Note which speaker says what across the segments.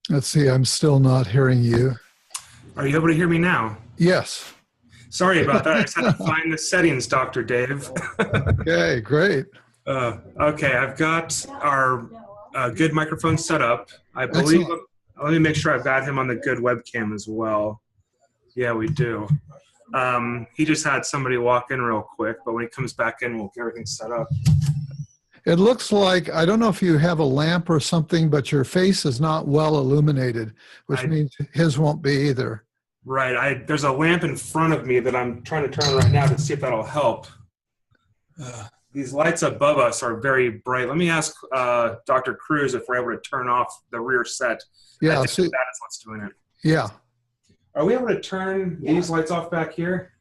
Speaker 1: Let's see, I'm still not hearing you.
Speaker 2: Are you able to hear me now?
Speaker 1: Yes.
Speaker 2: Sorry about that. I just had to find the settings, Dr. Dave.
Speaker 1: Okay, great.
Speaker 2: Okay, I've got our good microphone set up. I believe,
Speaker 1: Excellent.
Speaker 2: let me make sure I've got him on the good webcam as well. Yeah, we do. He just had somebody walk in real quick, but when he comes back in, we'll get everything set up.
Speaker 1: It looks like, I don't know if you have a lamp or something, but your face is not well illuminated, which means his won't be either.
Speaker 2: Right. There's a lamp in front of me that I'm trying to turn on right now to see if that'll help. These lights above us are very bright. Let me ask Dr. Cruz if we're able to turn off the rear set.
Speaker 1: Yeah,
Speaker 2: I think that is what's doing it.
Speaker 1: Yeah.
Speaker 2: Are we able to turn these lights off back here?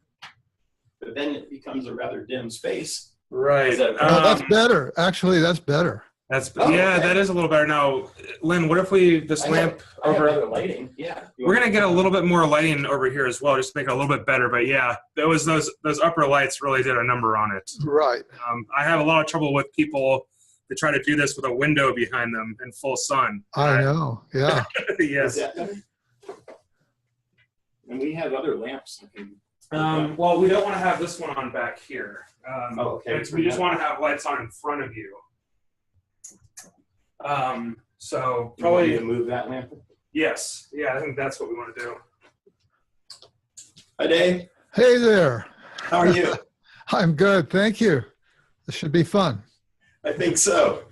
Speaker 3: But then it becomes a rather dim space.
Speaker 2: Right.
Speaker 1: That's better. Actually, that's better.
Speaker 2: Okay. That is a little better. Now, Len, what if this lamp over?
Speaker 3: I have other lighting. Yeah.
Speaker 2: We're gonna get a little bit more lighting over here as well, just to make it a little bit better. But yeah, those upper lights really did a number on it.
Speaker 1: Right.
Speaker 2: I have a lot of trouble with people that try to do this with a window behind them in full sun.
Speaker 1: I know. Yeah.
Speaker 2: Yes.
Speaker 3: Is that better? And we have other lamps.
Speaker 2: Well, we don't want to have this one on back here.
Speaker 3: Okay.
Speaker 2: We just want to have lights on in front of you. So probably
Speaker 3: to move that lamp.
Speaker 2: Yes. Yeah, I think that's what we want to do.
Speaker 3: Hi, Dave.
Speaker 1: Hey there.
Speaker 3: How are you?
Speaker 1: I'm good. Thank you. This should be fun.
Speaker 3: I think so.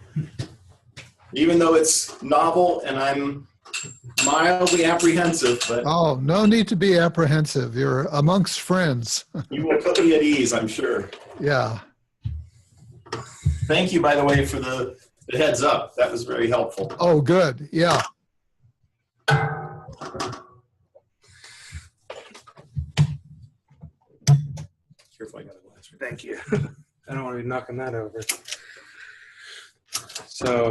Speaker 3: Even though it's novel and I'm mildly apprehensive, but
Speaker 1: Oh, no need to be apprehensive. You're amongst friends.
Speaker 3: you will put me at ease, I'm sure.
Speaker 1: Yeah.
Speaker 3: Thank you, by the way, for the heads up. That was very helpful.
Speaker 1: Oh, good. Yeah.
Speaker 3: Careful, I got a glass.
Speaker 2: Thank you. I don't want to be knocking that over. So.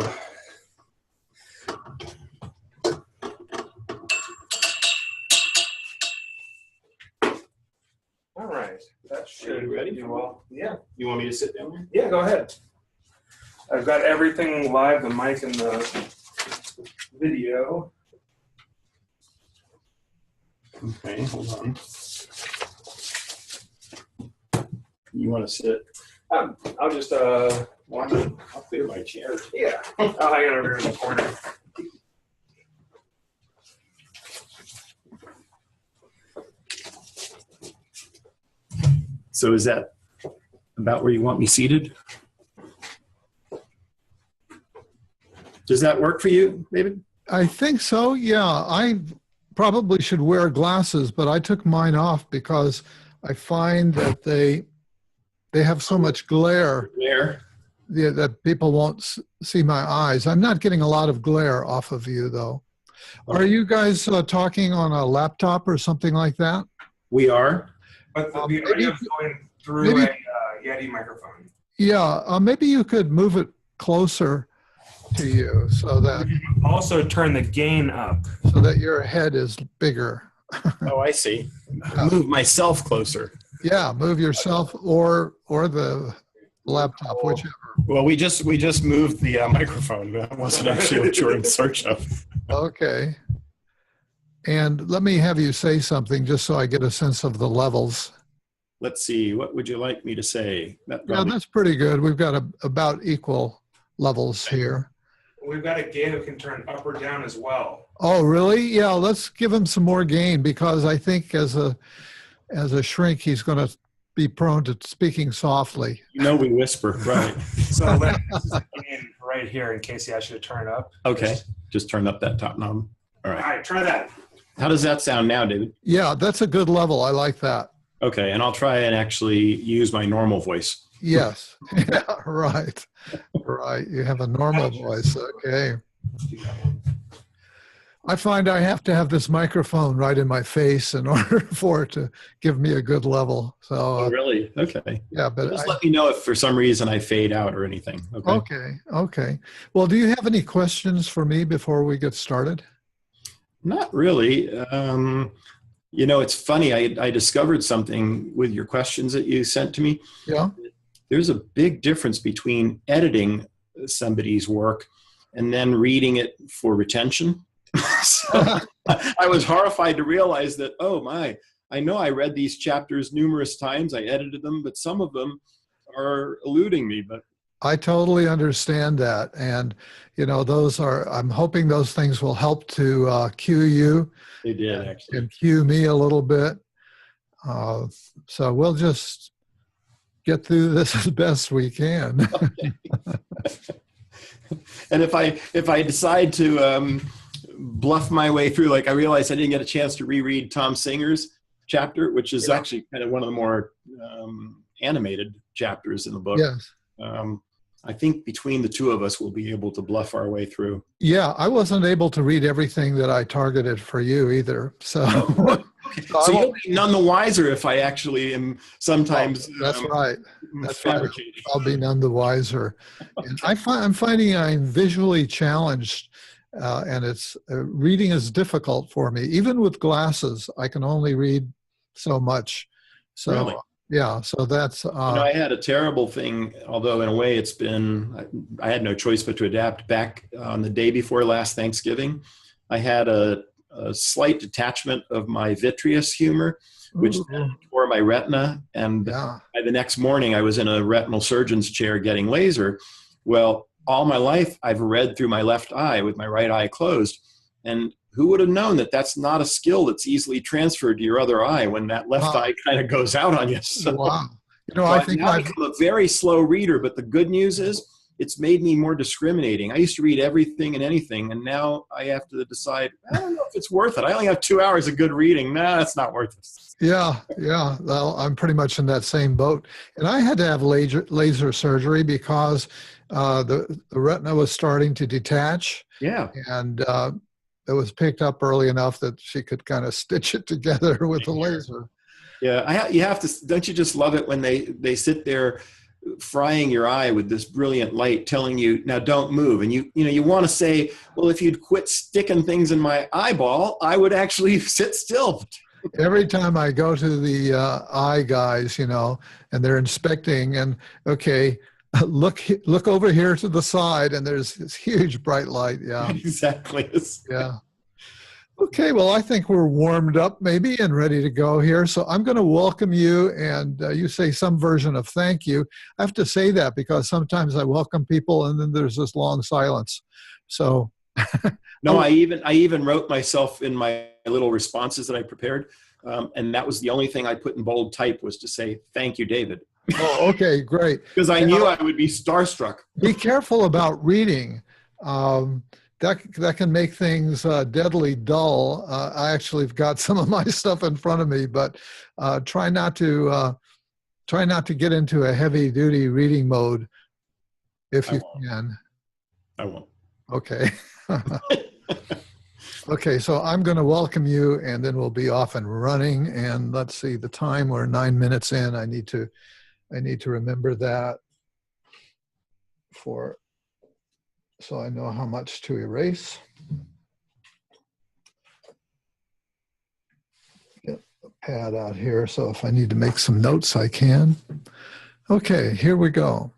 Speaker 2: All right. That should
Speaker 3: you ready?
Speaker 2: do well. Yeah.
Speaker 3: You want me to sit down there?
Speaker 2: Yeah, go ahead. I've got everything live, the mic and the video.
Speaker 3: Okay, hold on. You want to sit?
Speaker 2: I'll just
Speaker 3: I'll clear my chair.
Speaker 2: yeah. I'll hang it over here in the corner.
Speaker 3: So is that about where you want me seated? Does that work for you, David?
Speaker 1: I think so. Yeah. I probably should wear glasses, but I took mine off because I find that they have so much glare that people won't see my eyes. I'm not getting a lot of glare off of you, though. Are you guys talking on a laptop or something like that?
Speaker 3: We are.
Speaker 2: But the audio is going through a Yeti microphone.
Speaker 1: Yeah. Maybe you could move it closer to you so that
Speaker 2: Also turn the gain up.
Speaker 1: your head is bigger.
Speaker 3: Oh, I see. Move myself closer.
Speaker 1: Yeah, move yourself or the laptop, whichever.
Speaker 3: Well, we just moved the microphone. That wasn't actually what you were in search of.
Speaker 1: Okay. And let me have you say something just so I get a sense of the levels.
Speaker 3: Let's see. What would you like me to say?
Speaker 1: Yeah, that's pretty good. We've got about equal levels here.
Speaker 2: We've got a gain that can turn up or down as well.
Speaker 1: Oh, really? Yeah, let's give him some more gain because I think as a shrink, he's going to be prone to speaking softly.
Speaker 3: You know we whisper, right?
Speaker 2: So this is a gain right here in case he actually turn it up.
Speaker 3: Okay. Just turn up that top knob. All
Speaker 2: All
Speaker 3: right.
Speaker 2: right, try that.
Speaker 3: How does that sound now, David?
Speaker 1: Yeah, that's a good level. I like that.
Speaker 3: Okay, and I'll try and actually use my normal voice.
Speaker 1: Yes. Yeah, right. Right. You have a normal voice. Okay. I find I have to have this microphone right in my face in order for it to give me a good level. So
Speaker 3: Oh, really? Okay.
Speaker 1: yeah, but
Speaker 3: Just let me know if for some reason I fade out or anything. Okay.
Speaker 1: okay. Okay. Well, do you have any questions for me before we get started?
Speaker 3: Not really. You know, it's funny. I discovered something with your questions that you sent to me.
Speaker 1: Yeah.
Speaker 3: There's a big difference between editing somebody's work and then reading it for retention. So I was horrified to realize that, oh my, I know I read these chapters numerous times, I edited them, but some of them are eluding me. But
Speaker 1: I totally understand that. And, I'm hoping those things will help to cue you.
Speaker 3: they did, actually.
Speaker 1: And cue me a little bit. So we'll just get through this as best we can.
Speaker 3: Okay. And if I decide to bluff my way through, like I realized I didn't get a chance to reread Tom Singer's chapter, which is actually kind of one of the more animated chapters in the book.
Speaker 1: Yes.
Speaker 3: I think between the two of us, we'll be able to bluff our way through.
Speaker 1: Yeah, I wasn't able to read everything that I targeted for you either. So,
Speaker 3: Okay. So you'll be none the wiser if I actually am sometimes.
Speaker 1: That's right. That's
Speaker 3: fabricating.
Speaker 1: right. I'll be none the wiser. And I'm finding I'm visually challenged, and it's reading is difficult for me. Even with glasses, I can only read so much. So.
Speaker 3: Really?
Speaker 1: Yeah, so that's...
Speaker 3: I had a terrible thing, although in a way it's been, I had no choice but to adapt. Back on the day before last Thanksgiving, I had a slight detachment of my vitreous humor, which tore my retina. And by the next morning, I was in a retinal surgeon's chair getting laser. Well, all my life, I've read through my left eye with my right eye closed. And who would have known that that's not a skill that's easily transferred to your other eye when that left eye kind of goes out on you? So,
Speaker 1: wow.
Speaker 3: I think I've become a very slow reader, but the good news is it's made me more discriminating. I used to read everything and anything, and now I have to decide, I don't know if it's worth it. I only have 2 hours of good reading. Nah, it's not worth it.
Speaker 1: Yeah. Well, I'm pretty much in that same boat. And I had to have laser surgery because the retina was starting to detach.
Speaker 3: Yeah.
Speaker 1: And it was picked up early enough that she could kind of stitch it together with the laser.
Speaker 3: Yeah, you have to. Don't you just love it when they sit there frying your eye with this brilliant light, telling you now don't move, and you want to say, well, if you'd quit sticking things in my eyeball, I would actually sit still.
Speaker 1: Every time I go to the eye guys, and they're inspecting, and okay, look over here to the side, and there's this huge bright light. Yeah,
Speaker 3: exactly.
Speaker 1: Yeah. Okay, well, I think we're warmed up maybe and ready to go here. So I'm going to welcome you, and you say some version of thank you. I have to say that because sometimes I welcome people and then there's this long silence. So
Speaker 3: no, I even wrote myself in my little responses that I prepared, and that was the only thing I put in bold type was to say thank you, David.
Speaker 1: Oh, okay, great.
Speaker 3: Because I knew I would be starstruck.
Speaker 1: Be careful about reading. That can make things deadly dull. I actually have got some of my stuff in front of me, but try not to get into a heavy-duty reading mode if you can.
Speaker 3: I won't.
Speaker 1: Okay. Okay, so I'm going to welcome you, and then we'll be off and running. And let's see the time. We're 9 minutes in. I need to remember that so I know how much to erase. Get a pad out here, so if I need to make some notes, I can. Okay, here we go.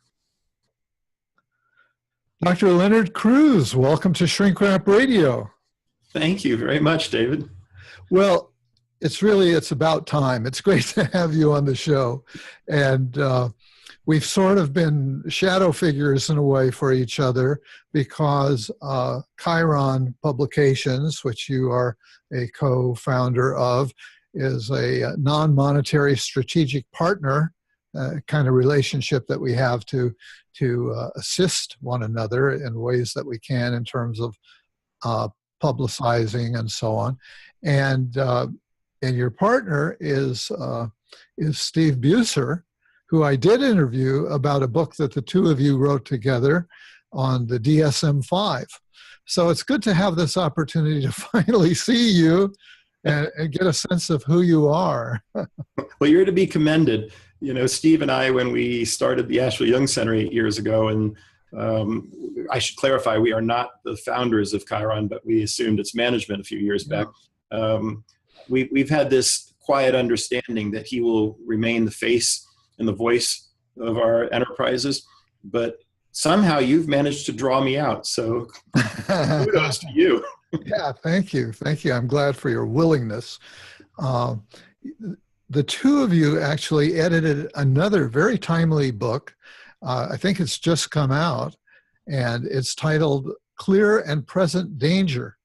Speaker 1: Dr. Len Cruz, welcome to Shrink Wrap Radio.
Speaker 3: Thank you very much, David.
Speaker 1: Well, it's about time. It's great to have you on the show. And we've sort of been shadow figures in a way for each other because Chiron Publications, which you are a co-founder of, is a non-monetary strategic partner kind of relationship that we have to assist one another in ways that we can in terms of publicizing and so on. And your partner is Steve Buser, who I did interview about a book that the two of you wrote together on the DSM-5. So it's good to have this opportunity to finally see you and get a sense of who you are.
Speaker 3: Well, you're to be commended. Steve and I, when we started the Asheville Jung Center 8 years ago, and I should clarify, we are not the founders of Chiron, but we assumed its management a few years back. We've had this quiet understanding that he will remain the face and the voice of our enterprises, but somehow you've managed to draw me out. So kudos to you.
Speaker 1: Yeah, thank you. Thank you. I'm glad for your willingness. Uh, the two of you actually edited another very timely book. I think it's just come out, and it's titled Clear and Present Danger: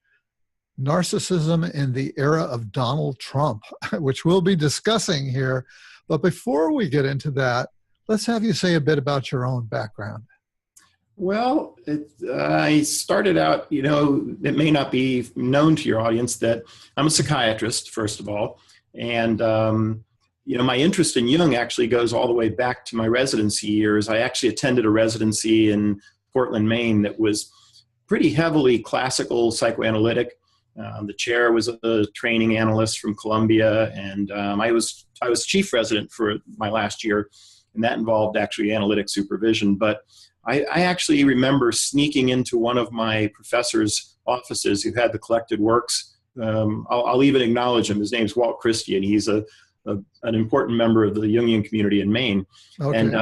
Speaker 1: Narcissism in the Era of Donald Trump, which we'll be discussing here. But before we get into that, let's have you say a bit about your own background.
Speaker 3: Well, I started out, it may not be known to your audience that I'm a psychiatrist, first of all. And, my interest in Jung actually goes all the way back to my residency years. I actually attended a residency in Portland, Maine that was pretty heavily classical psychoanalytic. The chair was a training analyst from Columbia, and I was chief resident for my last year, and that involved actually analytic supervision. But I actually remember sneaking into one of my professor's offices who had the collected works. I'll even acknowledge him. His name's Walt Christie, and he's an important member of the Jungian community in Maine. Okay. And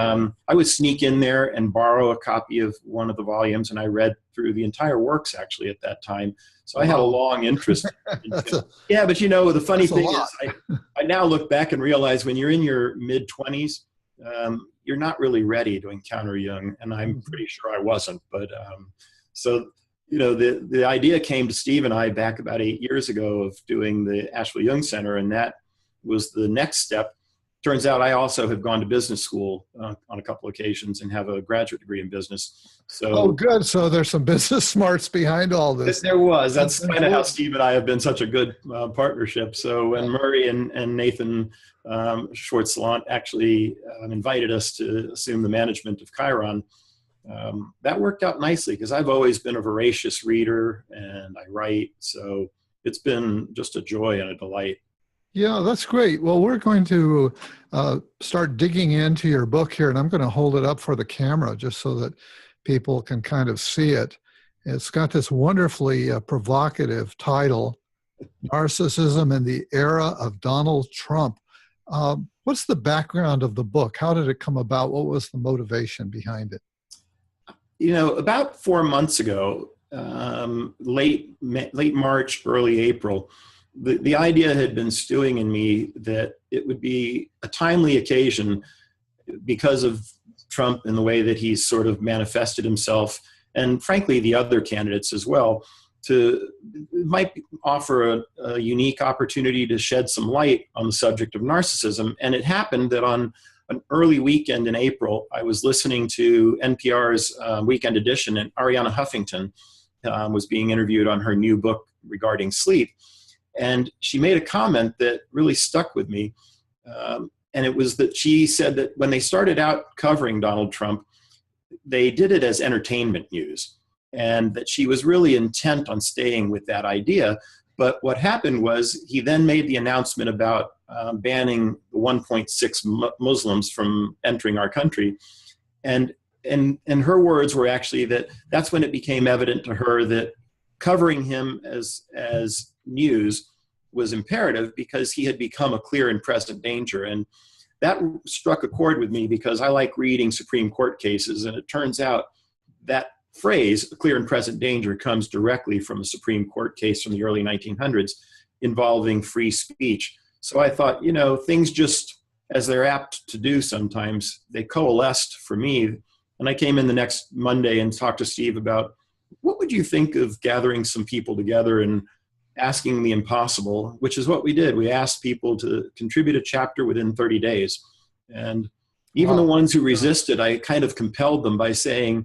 Speaker 3: I would sneak in there and borrow a copy of one of the volumes, and I read through the entire works actually at that time. So I had a long interest. Yeah, but the funny thing is I now look back and realize when you're in your mid-20s, you're not really ready to encounter Jung, and I'm pretty sure I wasn't. But the idea came to Steve and I back about 8 years ago of doing the Asheville Jung Center, and that was the next step. Turns out I also have gone to business school on a couple occasions and have a graduate degree in business. So
Speaker 1: good. So there's some business smarts behind all this.
Speaker 3: There was. That's kind of how Steve and I have been such a good partnership. So when Murray and Nathan Schwartz-Salant actually invited us to assume the management of Chiron, that worked out nicely because I've always been a voracious reader and I write. So it's been just a joy and a delight.
Speaker 1: Yeah, that's great. Well, we're going to start digging into your book here, and I'm going to hold it up for the camera just so that people can kind of see it. It's got this wonderfully provocative title, Narcissism in the Era of Donald Trump. What's the background of the book? How did it come about? What was the motivation behind it?
Speaker 3: About 4 months ago, late March, early April, the idea had been stewing in me that it would be a timely occasion because of Trump and the way that he's sort of manifested himself, and frankly, the other candidates as well, might offer a unique opportunity to shed some light on the subject of narcissism. And it happened that on an early weekend in April, I was listening to NPR's Weekend Edition, and Arianna Huffington was being interviewed on her new book regarding sleep. And she made a comment that really stuck with me. And it was that she said that when they started out covering Donald Trump, they did it as entertainment news, and that she was really intent on staying with that idea. But what happened was he then made the announcement about banning 1.6 Muslims from entering our country. And her words were actually that's when it became evident to her that covering him as news was imperative because he had become a clear and present danger. And that struck a chord with me because I like reading Supreme Court cases, and it turns out that phrase, clear and present danger, comes directly from a Supreme Court case from the early 1900s involving free speech. So I thought, things just, as they're apt to do sometimes, they coalesced for me. And I came in the next Monday and talked to Steve about, what would you think of gathering some people together and asking the impossible, which is what we did. We asked people to contribute a chapter within 30 days. And even the ones who resisted, I kind of compelled them by saying,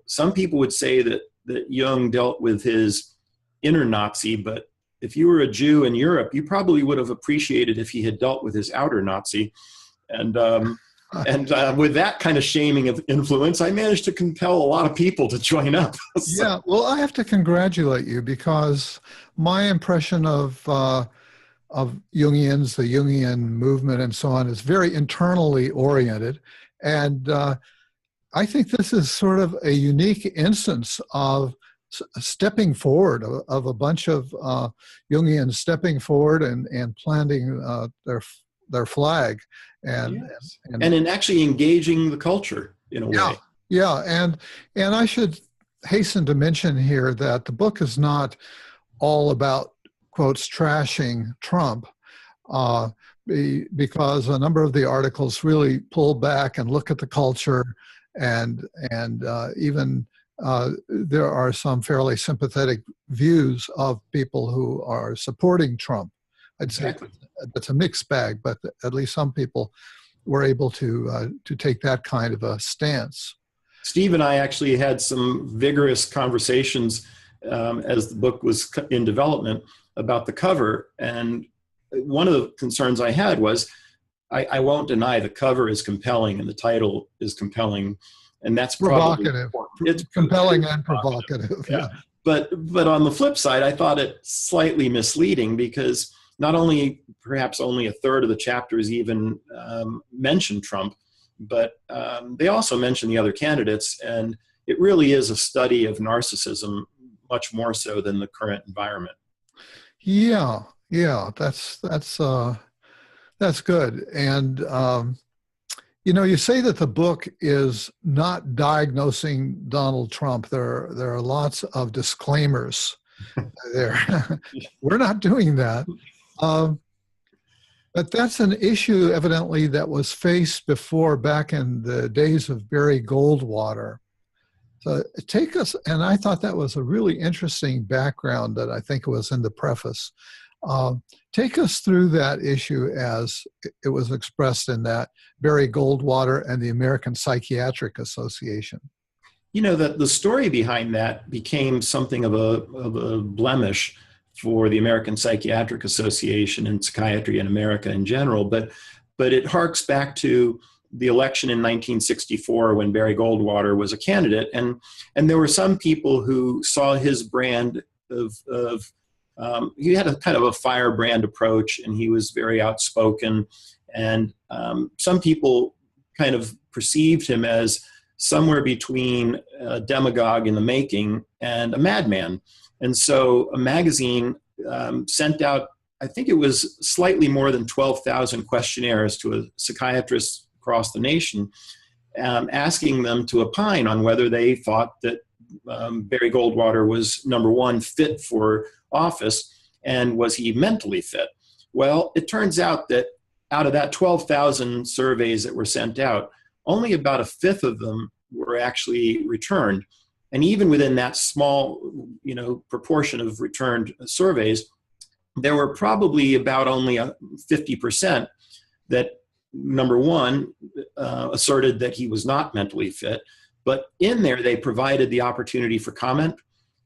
Speaker 3: some people would say that Jung dealt with his inner Nazi, but if you were a Jew in Europe, you probably would have appreciated if he had dealt with his outer Nazi. And with that kind of shaming of influence, I managed to compel a lot of people to join up. So.
Speaker 1: Yeah, well, I have to congratulate you because my impression of Jungians, the Jungian movement and so on, is very internally oriented. And I think this is sort of a unique instance of stepping forward, of a bunch of Jungians stepping forward and planting their flag. And
Speaker 3: in actually engaging the culture in a way.
Speaker 1: Yeah, and I should hasten to mention here that the book is not all about, quotes, trashing Trump, because a number of the articles really pull back and look at the culture, and even there are some fairly sympathetic views of people who are supporting Trump. I'd say it's a mixed bag, but at least some people were able to take that kind of a stance.
Speaker 3: Steve and I actually had some vigorous conversations as the book was in development about the cover. And one of the concerns I had was, I won't deny the cover is compelling and the title is compelling. And that's
Speaker 1: provocative.
Speaker 3: It's
Speaker 1: compelling and provocative. Yeah.
Speaker 3: But on the flip side, I thought it slightly misleading, because not only perhaps only a third of the chapters even mention Trump, but they also mention the other candidates. And it really is a study of narcissism, much more so than the current environment.
Speaker 1: Yeah, that's good. And you say that the book is not diagnosing Donald Trump. There are lots of disclaimers there. We're not doing that. But that's an issue, evidently, that was faced before, back in the days of Barry Goldwater. So take us, and I thought that was a really interesting background that I think was in the preface. Take us through that issue as it was expressed in that Barry Goldwater and the American Psychiatric Association.
Speaker 3: That the story behind that became something of a blemish for the American Psychiatric Association and psychiatry in America in general, but it harks back to the election in 1964 when Barry Goldwater was a candidate, and there were some people who saw his brand of he had a kind of a firebrand approach, and he was very outspoken, and some people kind of perceived him as somewhere between a demagogue in the making and a madman. And so a magazine sent out, I think it was slightly more than 12,000 questionnaires to psychiatrists across the nation, asking them to opine on whether they thought that Barry Goldwater was, number one, fit for office, and was he mentally fit? Well, it turns out that out of that 12,000 surveys that were sent out, only about a fifth of them were actually returned. And even within that small, proportion of returned surveys, there were probably about only 50% that, number one, asserted that he was not mentally fit. But in there, they provided the opportunity for comment.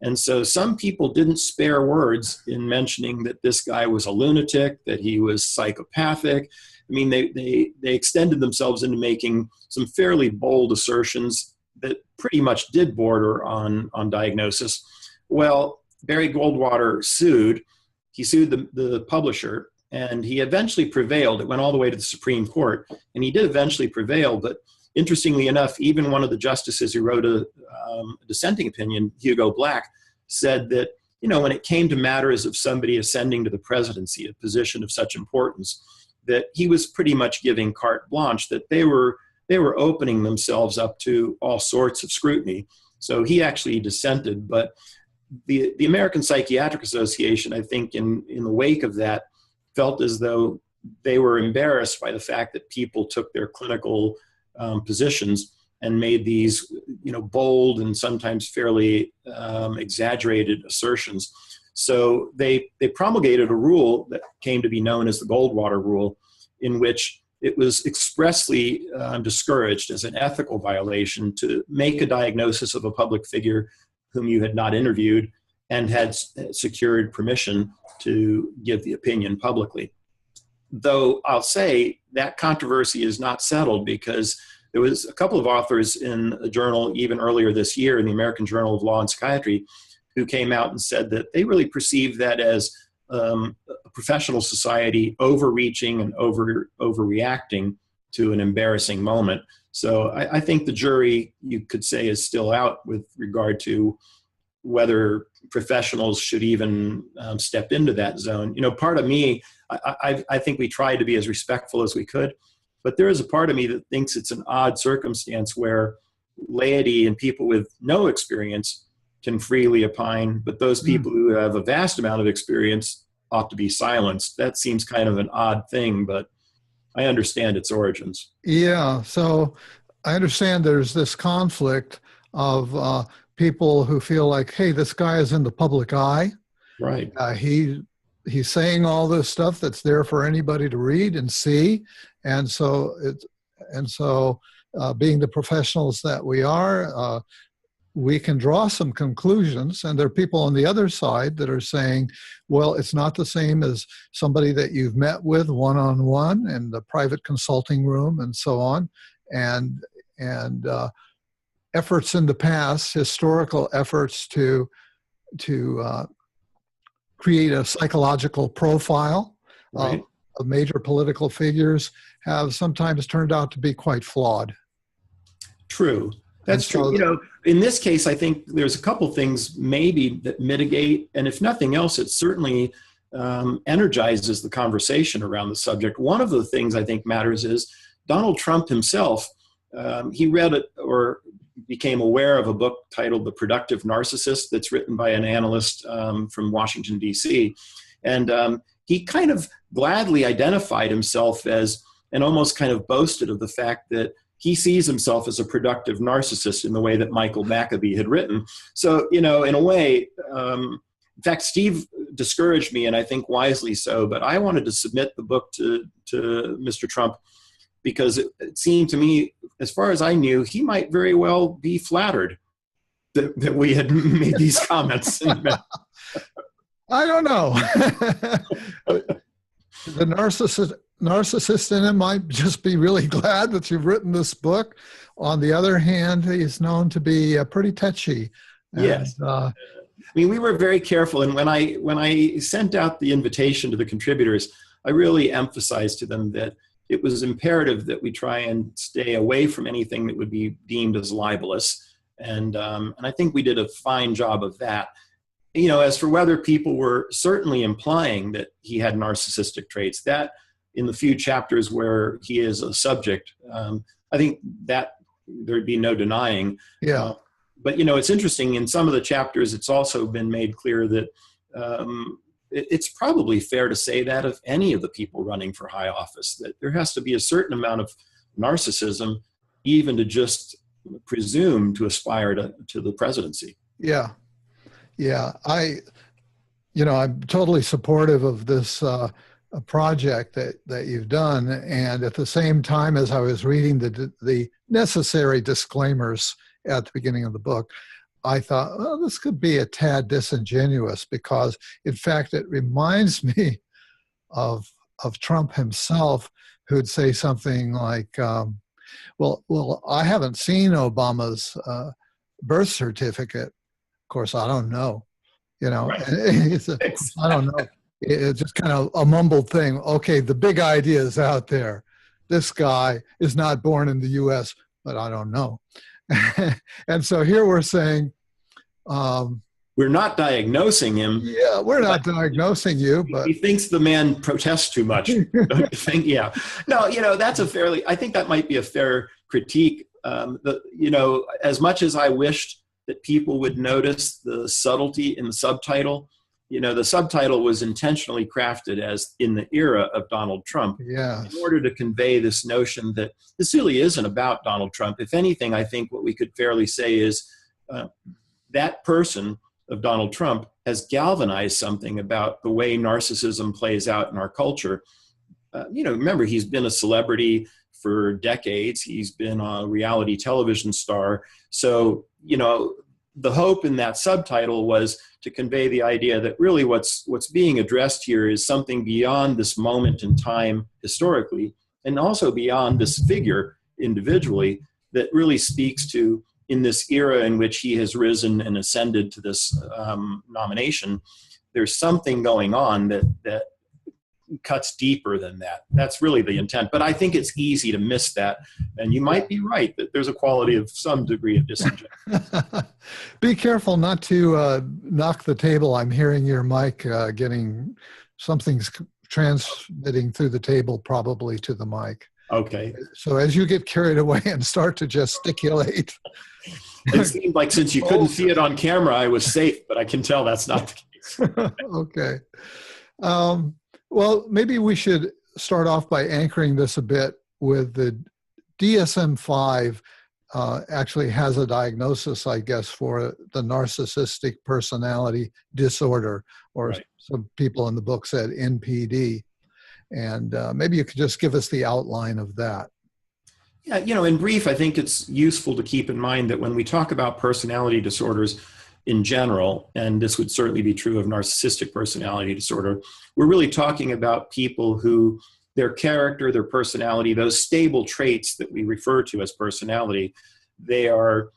Speaker 3: And so some people didn't spare words in mentioning that this guy was a lunatic, that he was psychopathic. I mean, they extended themselves into making some fairly bold assertions that pretty much did border on diagnosis. Well, Barry Goldwater sued. He sued the publisher, and he eventually prevailed. It went all the way to the Supreme Court, and he did eventually prevail. But interestingly enough, even one of the justices who wrote a dissenting opinion, Hugo Black, said that, when it came to matters of somebody ascending to the presidency, a position of such importance, that he was pretty much giving carte blanche, that they were opening themselves up to all sorts of scrutiny. So he actually dissented. But the American Psychiatric Association, I think, in the wake of that, felt as though they were embarrassed by the fact that people took their clinical positions and made these, bold and sometimes fairly exaggerated assertions. So they promulgated a rule that came to be known as the Goldwater Rule, in which it was expressly discouraged as an ethical violation to make a diagnosis of a public figure whom you had not interviewed and had secured permission to give the opinion publicly. Though I'll say that controversy is not settled, because there was a couple of authors in a journal even earlier this year, in the American Journal of Law and Psychiatry, who came out and said that they really perceived that as a professional society overreaching and overreacting to an embarrassing moment. So I think the jury, you could say, is still out with regard to whether professionals should even step into that zone. Part of me, I think we tried to be as respectful as we could, but there is a part of me that thinks it's an odd circumstance where laity and people with no experience can freely opine, but those people who have a vast amount of experience ought to be silenced. That seems kind of an odd thing, but I understand its origins.
Speaker 1: Yeah, so I understand there's this conflict of people who feel like, hey, this guy is in the public eye.
Speaker 3: Right.
Speaker 1: He's saying all this stuff that's there for anybody to read and see, and so being the professionals that we are, we can draw some conclusions. And there are people on the other side that are saying, well, it's not the same as somebody that you've met with one-on-one in the private consulting room and so on, and efforts in the past, historical efforts to create a psychological profile
Speaker 3: Right.
Speaker 1: of major political figures have sometimes turned out to be quite flawed.
Speaker 3: True. That's
Speaker 1: And so-
Speaker 3: true. You know, in this case, I think there's a couple things maybe that mitigate, and if nothing else, it certainly energizes the conversation around the subject. One of the things I think matters is Donald Trump himself, he read it or became aware of a book titled The Productive Narcissist that's written by an analyst from Washington, D.C. And he kind of gladly identified himself as, and almost kind of boasted of the fact that he sees himself as a productive narcissist in the way that Michael Maccabee had written. So, you know, in a way, in fact, Steve discouraged me, and I think wisely so, but I wanted to submit the book to Mr. Trump because it seemed to me, as far as I knew, he might very well be flattered that we had made these comments.
Speaker 1: I don't know. The narcissist in him might just be really glad that you've written this book. On the other hand, he's known to be pretty touchy.
Speaker 3: Yes. I mean, we were very careful. And when I sent out the invitation to the contributors, I really emphasized to them that it was imperative that we try and stay away from anything that would be deemed as libelous. And I think we did a fine job of that. You know, as for whether people were certainly implying that he had narcissistic traits, that in the few chapters where he is a subject, I think that there'd be no denying.
Speaker 1: Yeah.
Speaker 3: But, you know, it's interesting, in some of the chapters, it's also been made clear that it's probably fair to say that of any of the people running for high office, that there has to be a certain amount of narcissism even to just presume to aspire to the presidency.
Speaker 1: Yeah. Yeah. I'm totally supportive of this project that you've done. And at the same time, as I was reading the necessary disclaimers at the beginning of the book, I thought, well, this could be a tad disingenuous because, in fact, it reminds me of Trump himself, who'd say something like, well, I haven't seen Obama's birth certificate. Of course, I don't know. You know,
Speaker 3: Right.
Speaker 1: I don't know. It's just kind of a mumbled thing. Okay, the big idea is out there. This guy is not born in the U.S., but I don't know. And so here we're saying,
Speaker 3: we're not diagnosing him.
Speaker 1: yeah, we're not diagnosing you, but
Speaker 3: He thinks the man protests too much. Don't you think? Yeah. No, you know, I think that might be a fair critique. You know, as much as I wished that people would notice the subtlety in the subtitle, you know, the subtitle was intentionally crafted as in the era of Donald Trump,
Speaker 1: yeah,
Speaker 3: in order to convey this notion that this really isn't about Donald Trump. If anything, I think what we could fairly say is that person of Donald Trump has galvanized something about the way narcissism plays out in our culture. You know, remember, he's been a celebrity for decades. He's been a reality television star. So, you know, the hope in that subtitle was to convey the idea that really what's being addressed here is something beyond this moment in time historically, and also beyond this figure individually, that really speaks to, in this era in which he has risen and ascended to this nomination, there's something going on that cuts deeper than that. That's really the intent. But I think it's easy to miss that. And you might be right that there's a quality of some degree of disingenuous.
Speaker 1: Be careful not to knock the table. I'm hearing your mic something's transmitting through the table, probably to the mic.
Speaker 3: Okay.
Speaker 1: So as you get carried away and start to gesticulate.
Speaker 3: It seemed like since you couldn't see it on camera, I was safe, but I can tell that's not the case.
Speaker 1: Okay. Well, maybe we should start off by anchoring this a bit with the DSM-5 actually has a diagnosis, I guess, for the narcissistic personality disorder, or
Speaker 3: right.
Speaker 1: Some people in the book said NPD. And maybe you could just give us the outline of that.
Speaker 3: Yeah, in brief, I think it's useful to keep in mind that when we talk about personality disorders in general, and this would certainly be true of narcissistic personality disorder, we're really talking about people who their character, their personality, those stable traits that we refer to as personality, they are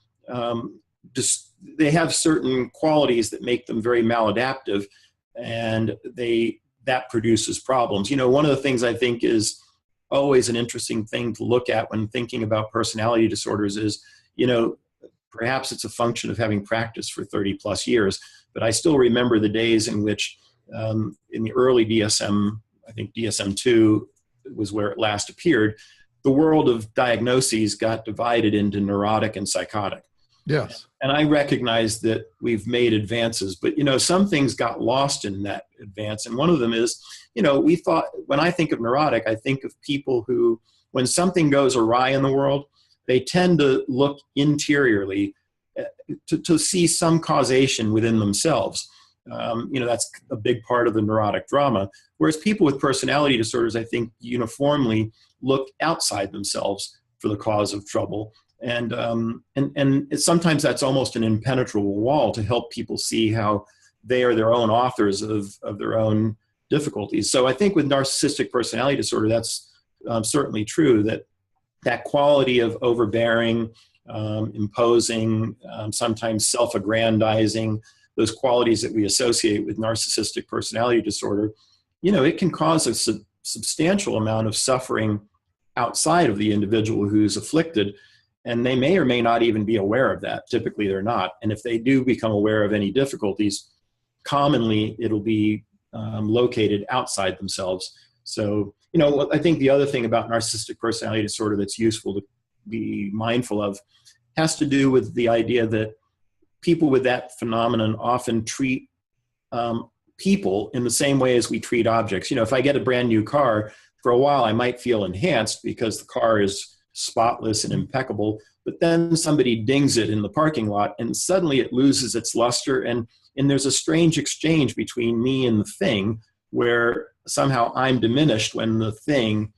Speaker 3: they have certain qualities that make them very maladaptive, and that produces problems. One of the things I think is always an interesting thing to look at when thinking about personality disorders is, perhaps it's a function of having practiced for 30 plus years, but I still remember the days in which in the early DSM, I think DSM-2 was where it last appeared, the world of diagnoses got divided into neurotic and psychotic.
Speaker 1: Yes.
Speaker 3: And I recognize that we've made advances, but, some things got lost in that advance. And one of them is, we thought, when I think of neurotic, I think of people who, when something goes awry in the world, they tend to look interiorly to see some causation within themselves. That's a big part of the neurotic drama. Whereas people with personality disorders, I think, uniformly look outside themselves for the cause of trouble. And sometimes that's almost an impenetrable wall to help people see how they are their own authors of their own difficulties. So I think with narcissistic personality disorder, that's certainly true, that quality of overbearing, imposing, sometimes self-aggrandizing, those qualities that we associate with narcissistic personality disorder, it can cause a substantial amount of suffering outside of the individual who's afflicted. And they may or may not even be aware of that. Typically, they're not. And if they do become aware of any difficulties, commonly it'll be located outside themselves. So, I think the other thing about narcissistic personality disorder that's useful to be mindful of has to do with the idea that people with that phenomenon often treat people in the same way as we treat objects. If I get a brand new car, for a while I might feel enhanced because the car is spotless and impeccable, but then somebody dings it in the parking lot and suddenly it loses its luster, and there's a strange exchange between me and the thing where somehow I'm diminished when the thing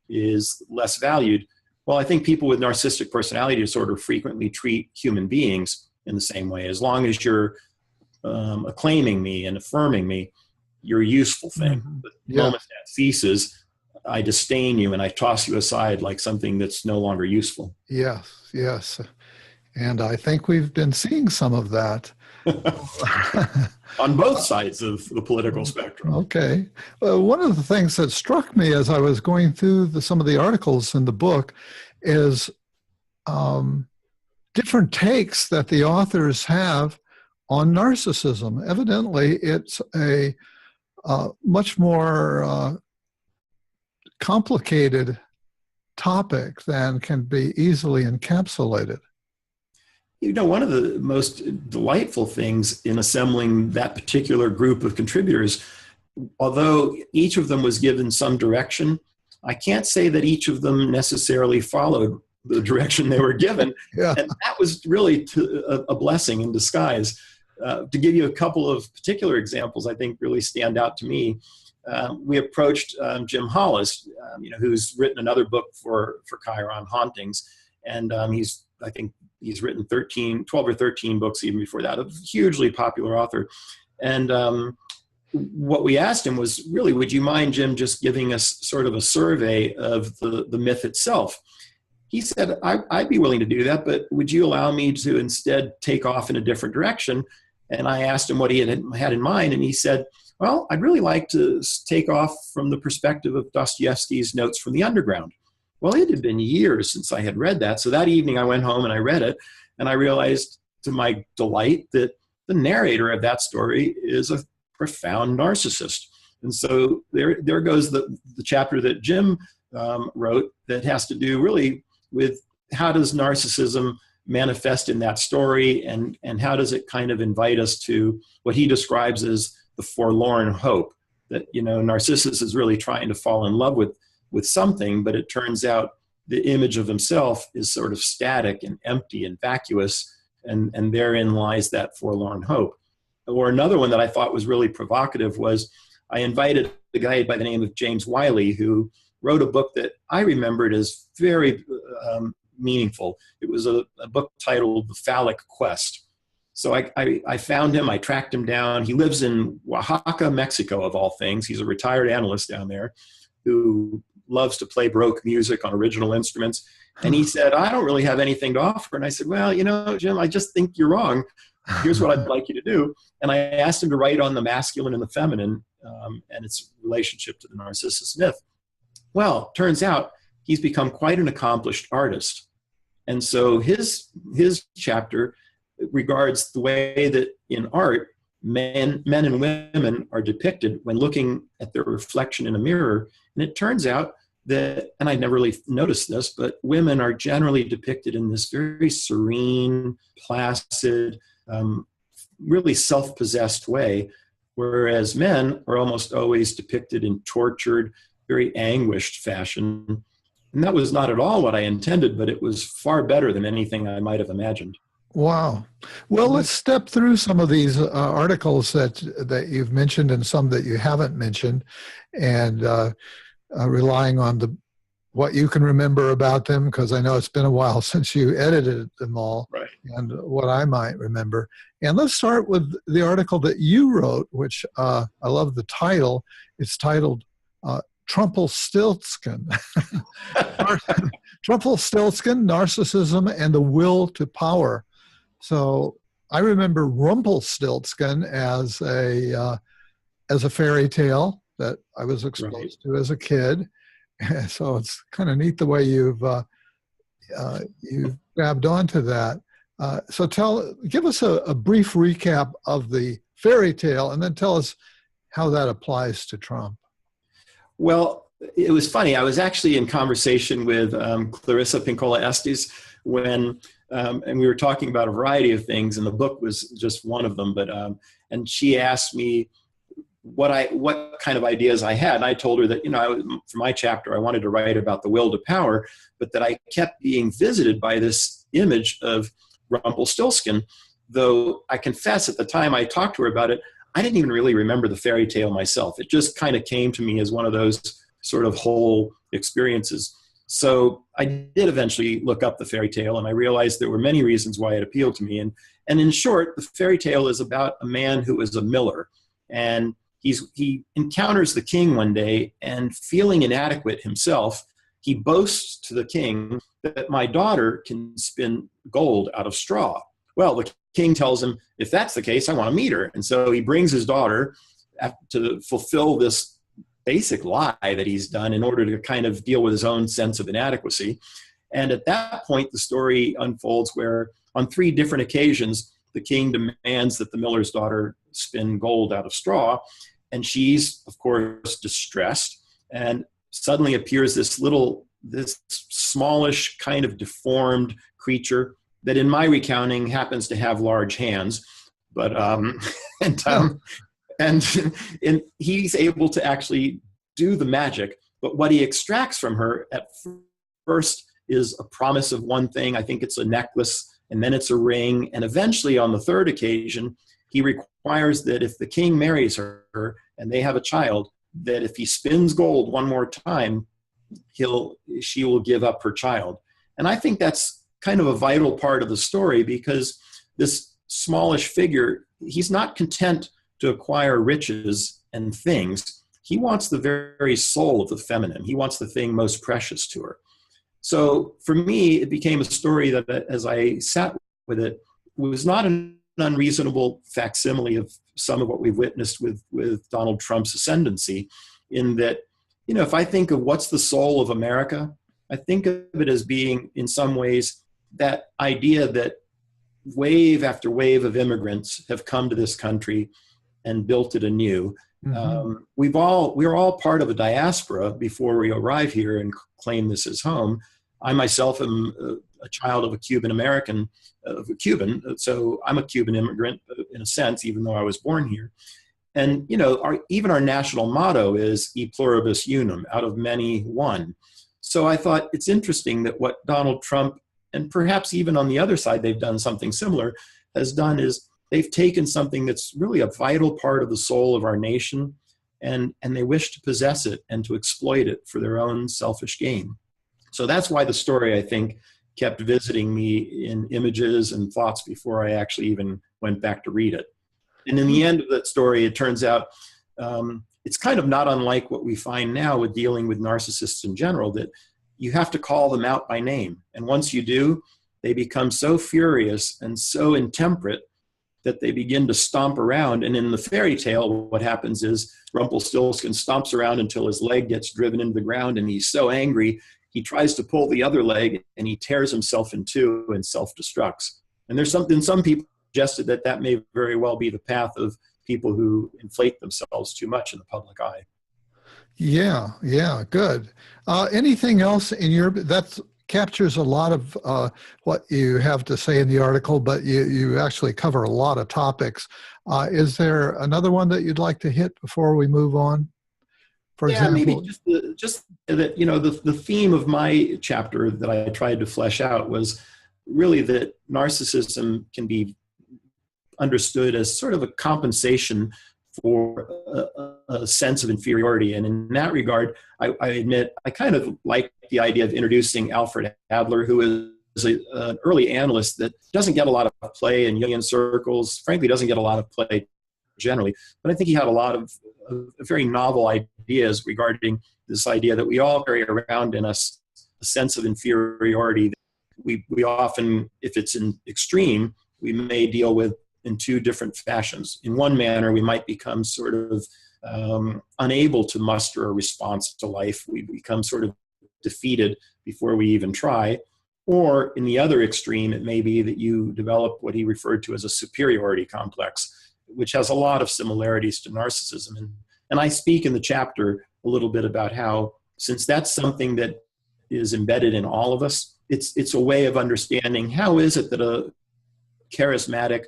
Speaker 3: is less valued. Well, I think people with narcissistic personality disorder frequently treat human beings in the same way. As long as you're acclaiming me and affirming me, you're a useful thing. But the moment that ceases, I disdain you and I toss you aside like something that's no longer useful.
Speaker 1: Yes. And I think we've been seeing some of that.
Speaker 3: On both sides of the political spectrum.
Speaker 1: Okay. One of the things that struck me as I was going through some of the articles in the book is different takes that the authors have on narcissism. Evidently, it's a much more complicated topic than can be easily encapsulated.
Speaker 3: One of the most delightful things in assembling that particular group of contributors, although each of them was given some direction, I can't say that each of them necessarily followed the direction they were given.
Speaker 1: Yeah.
Speaker 3: And that was really a blessing in disguise. To give you a couple of particular examples, I think really stand out to me. We approached Jim Hollis, who's written another book for Chiron, Hauntings, and he's written 12 or 13 books even before that, a hugely popular author. And what we asked him was, really, would you mind, Jim, just giving us sort of a survey of the myth itself? He said, I'd be willing to do that, but would you allow me to instead take off in a different direction? And I asked him what he had in mind, and he said, well, I'd really like to take off from the perspective of Dostoevsky's Notes from the Underground. Well, it had been years since I had read that. So that evening I went home and I read it, and I realized to my delight that the narrator of that story is a profound narcissist. And so there goes the chapter that Jim wrote that has to do really with how does narcissism manifest in that story, and how does it kind of invite us to what he describes as the forlorn hope, that, you know, Narcissus is really trying to fall in love with something, but it turns out the image of himself is sort of static and empty and vacuous, and therein lies that forlorn hope. Or another one that I thought was really provocative was I invited a guy by the name of James Wiley, who wrote a book that I remembered as very meaningful. It was a book titled The Phallic Quest. So I found him, I tracked him down. He lives in Oaxaca, Mexico, of all things. He's a retired analyst down there who loves to play Baroque music on original instruments. And he said, I don't really have anything to offer. And I said, well, you know, Jim, I just think you're wrong. Here's what I'd like you to do. And I asked him to write on the masculine and the feminine and its relationship to the Narcissus myth. Well, turns out he's become quite an accomplished artist. And so his chapter regards the way that in art, men and women are depicted when looking at their reflection in a mirror. And it turns out that, and I'd never really noticed this, but women are generally depicted in this very serene, placid, really self-possessed way, whereas men are almost always depicted in tortured, very anguished fashion. And that was not at all what I intended, but it was far better than anything I might have imagined.
Speaker 1: Wow. Well, let's step through some of these articles that you've mentioned and some that you haven't mentioned, and relying on what you can remember about them, because I know it's been a while since you edited them all,
Speaker 3: right,
Speaker 1: and what I might remember. And let's start with the article that you wrote, which I love the title. It's titled Rumplestiltskin. Rumplestiltskin, Narcissism and the Will to Power. So I remember Rumplestiltskin as a fairy tale that I was exposed to as a kid. So it's kind of neat the way you've grabbed onto that. So give us a brief recap of the fairy tale, and then tell us how that applies to Trump.
Speaker 3: Well, it was funny. I was actually in conversation with Clarissa Pinkola Estes when, and we were talking about a variety of things, and the book was just one of them. But and she asked me what kind of ideas I had, and I told her that, you know, for my chapter I wanted to write about the will to power, but that I kept being visited by this image of Rumpelstiltskin. Though I confess, at the time I talked to her about it, I didn't even really remember the fairy tale myself. It just kind of came to me as one of those sort of whole experiences. So I did eventually look up the fairy tale, and I realized there were many reasons why it appealed to me. And in short, the fairy tale is about a man who is a miller, and he encounters the king one day, and feeling inadequate himself, he boasts to the king that my daughter can spin gold out of straw. Well, the king tells him, if that's the case, I want to meet her. And so he brings his daughter to fulfill this basic lie that he's done in order to kind of deal with his own sense of inadequacy. And at that point, the story unfolds where on 3 different occasions, the king demands that the miller's daughter spin gold out of straw. And she's, of course, distressed. And suddenly appears this smallish, kind of deformed creature that in my recounting happens to have large hands. But, and he's able to actually do the magic. But what he extracts from her at first is a promise of one thing. I think it's a necklace, and then it's a ring. And eventually on the 3rd occasion, he requires that if the king marries her and they have a child, that if he spins gold one more time, she will give up her child. And I think that's kind of a vital part of the story, because this smallish figure, he's not content to acquire riches and things. He wants the very soul of the feminine. He wants the thing most precious to her. So for me, it became a story that, as I sat with it, was not an unreasonable facsimile of some of what we've witnessed with Donald Trump's ascendancy, in that, you know, if I think of what's the soul of America, I think of it as being, in some ways, that idea that wave after wave of immigrants have come to this country and built it anew. We're all part of a diaspora before we arrive here and claim this as home. I myself am a child of a Cuban American, so I'm a Cuban immigrant in a sense, even though I was born here. And even our national motto is "E pluribus unum," out of many one. So I thought it's interesting that what Donald Trump, and perhaps even on the other side they've done something similar, has done is they've taken something that's really a vital part of the soul of our nation, and they wish to possess it and to exploit it for their own selfish gain. So that's why the story, I think, kept visiting me in images and thoughts before I actually even went back to read it. And in the end of that story, it turns out it's kind of not unlike what we find now with dealing with narcissists in general, that you have to call them out by name. And once you do, they become so furious and so intemperate that they begin to stomp around. And in the fairy tale, what happens is Rumplestiltskin stomps around until his leg gets driven into the ground, and he's so angry, he tries to pull the other leg and he tears himself in two and self-destructs. And there's some people suggested that may very well be the path of people who inflate themselves too much in the public eye.
Speaker 1: Yeah, good. Anything else that captures a lot of what you have to say in the article, but you actually cover a lot of topics. Is there another one that you'd like to hit before we move on? For example,
Speaker 3: maybe just that, the theme of my chapter that I tried to flesh out was really that narcissism can be understood as sort of a compensation for a sense of inferiority. And in that regard, I admit, I kind of like the idea of introducing Alfred Adler, who is an early analyst that doesn't get a lot of play in Jungian circles, frankly, doesn't get a lot of play generally. But I think he had a lot of very novel ideas regarding this idea that we all carry around in us a sense of inferiority. We often, if it's in extreme, we may deal with in two different fashions. In one manner, we might become sort of unable to muster a response to life. We become sort of defeated before we even try. Or in the other extreme, it may be that you develop what he referred to as a superiority complex, which has a lot of similarities to narcissism. And I speak in the chapter a little bit about how, since that's something that is embedded in all of us, it's a way of understanding how is it that a charismatic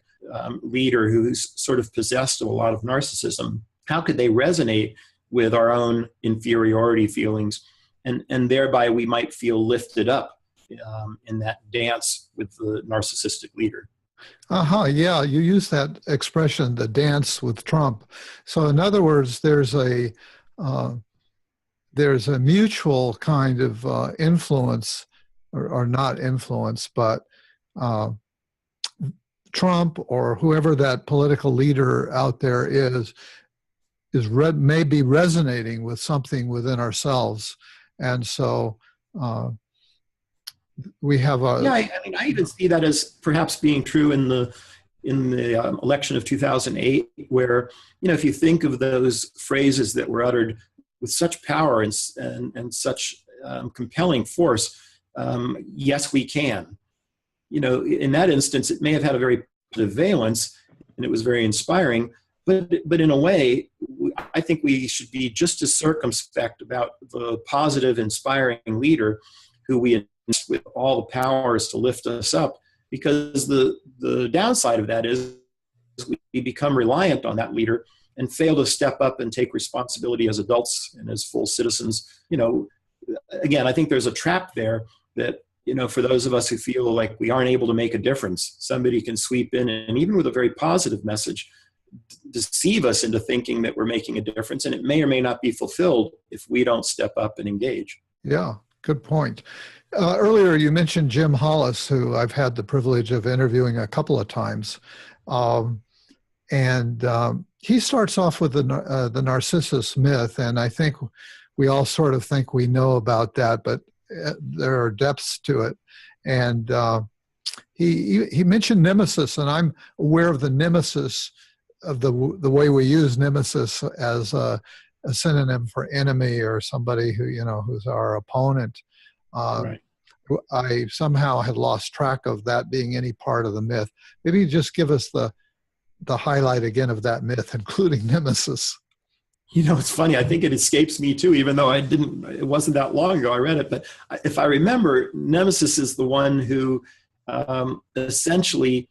Speaker 3: leader who's sort of possessed of a lot of narcissism, how could they resonate with our own inferiority feelings, and thereby we might feel lifted up in that dance with the narcissistic leader.
Speaker 1: Yeah, you use that expression, the dance with Trump. So in other words, there's a mutual kind of influence, or not influence, but Trump or whoever that political leader out there is may be resonating with something within ourselves. And so we have a...
Speaker 3: Yeah, I mean, I even see that as perhaps being true in the election of 2008, where, if you think of those phrases that were uttered with such power and such compelling force, yes, we can. In that instance, it may have had a very positive valence, and it was very inspiring. But in a way, I think we should be just as circumspect about the positive, inspiring leader who we entrust with all the powers to lift us up, because the downside of that is we become reliant on that leader and fail to step up and take responsibility as adults and as full citizens. Again, I think there's a trap there that, for those of us who feel like we aren't able to make a difference, somebody can sweep in and even with a very positive message, deceive us into thinking that we're making a difference, and it may or may not be fulfilled if we don't step up and engage.
Speaker 1: Yeah, good point. Earlier you mentioned Jim Hollis, who I've had the privilege of interviewing a couple of times. He starts off with the Narcissus myth, and I think we all sort of think we know about that, but there are depths to it. And he mentioned nemesis, and I'm aware of the nemesis, of the way we use nemesis as a synonym for enemy or somebody who, who's our opponent.
Speaker 3: Right.
Speaker 1: I somehow had lost track of that being any part of the myth. Maybe you just give us the highlight again of that myth, including nemesis.
Speaker 3: It's funny. I think it escapes me too, even though it wasn't that long ago I read it. But if I remember, Nemesis is the one who essentially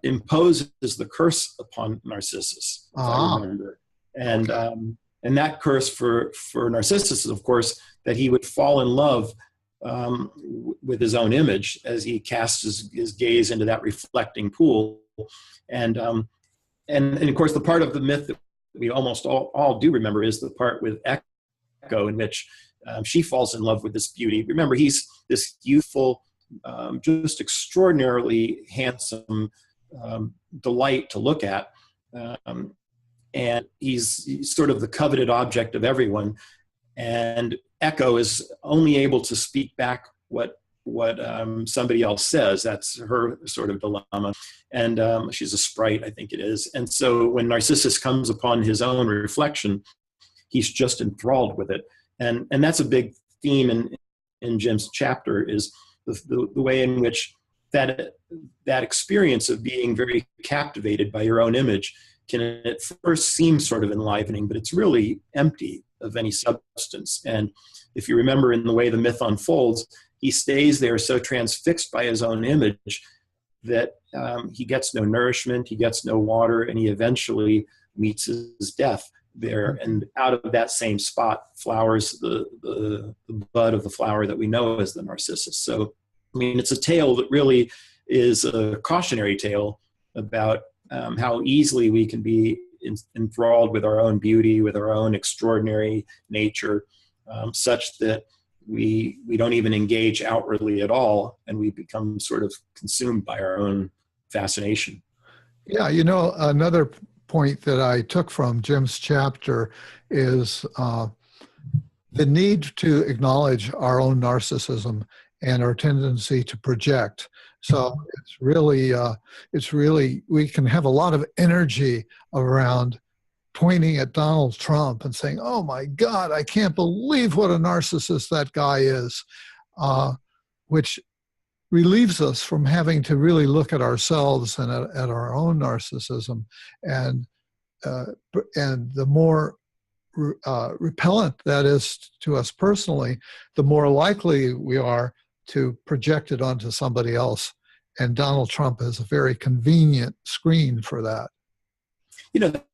Speaker 3: imposes the curse upon Narcissus, if I remember. And that curse for Narcissus is, of course, that he would fall in love with his own image as he casts his gaze into that reflecting pool. And of course, the part of the myth that we almost all do remember is the part with Echo, in which she falls in love with this beauty. Remember, he's this youthful, just extraordinarily handsome delight to look at. And he's sort of the coveted object of everyone. And Echo is only able to speak back what somebody else says. That's her sort of dilemma. And she's a sprite, I think it is. And so when Narcissus comes upon his own reflection, he's just enthralled with it. And that's a big theme in Jim's chapter, is the way in which that experience of being very captivated by your own image can at first seem sort of enlivening, but it's really empty of any substance. And if you remember, in the way the myth unfolds, he stays there so transfixed by his own image that he gets no nourishment, he gets no water, and he eventually meets his death there. And out of that same spot flowers the bud of the flower that we know as the Narcissus. So, I mean, it's a tale that really is a cautionary tale about how easily we can be enthralled with our own beauty, with our own extraordinary nature, such that we don't even engage outwardly at all, and we become sort of consumed by our own fascination.
Speaker 1: Yeah, another point that I took from Jim's chapter is the need to acknowledge our own narcissism and our tendency to project. So it's really, we can have a lot of energy around pointing at Donald Trump and saying, oh my God, I can't believe what a narcissist that guy is, which relieves us from having to really look at ourselves and at our own narcissism. And the more repellent that is to us personally, the more likely we are to project it onto somebody else. And Donald Trump is a very convenient screen for that.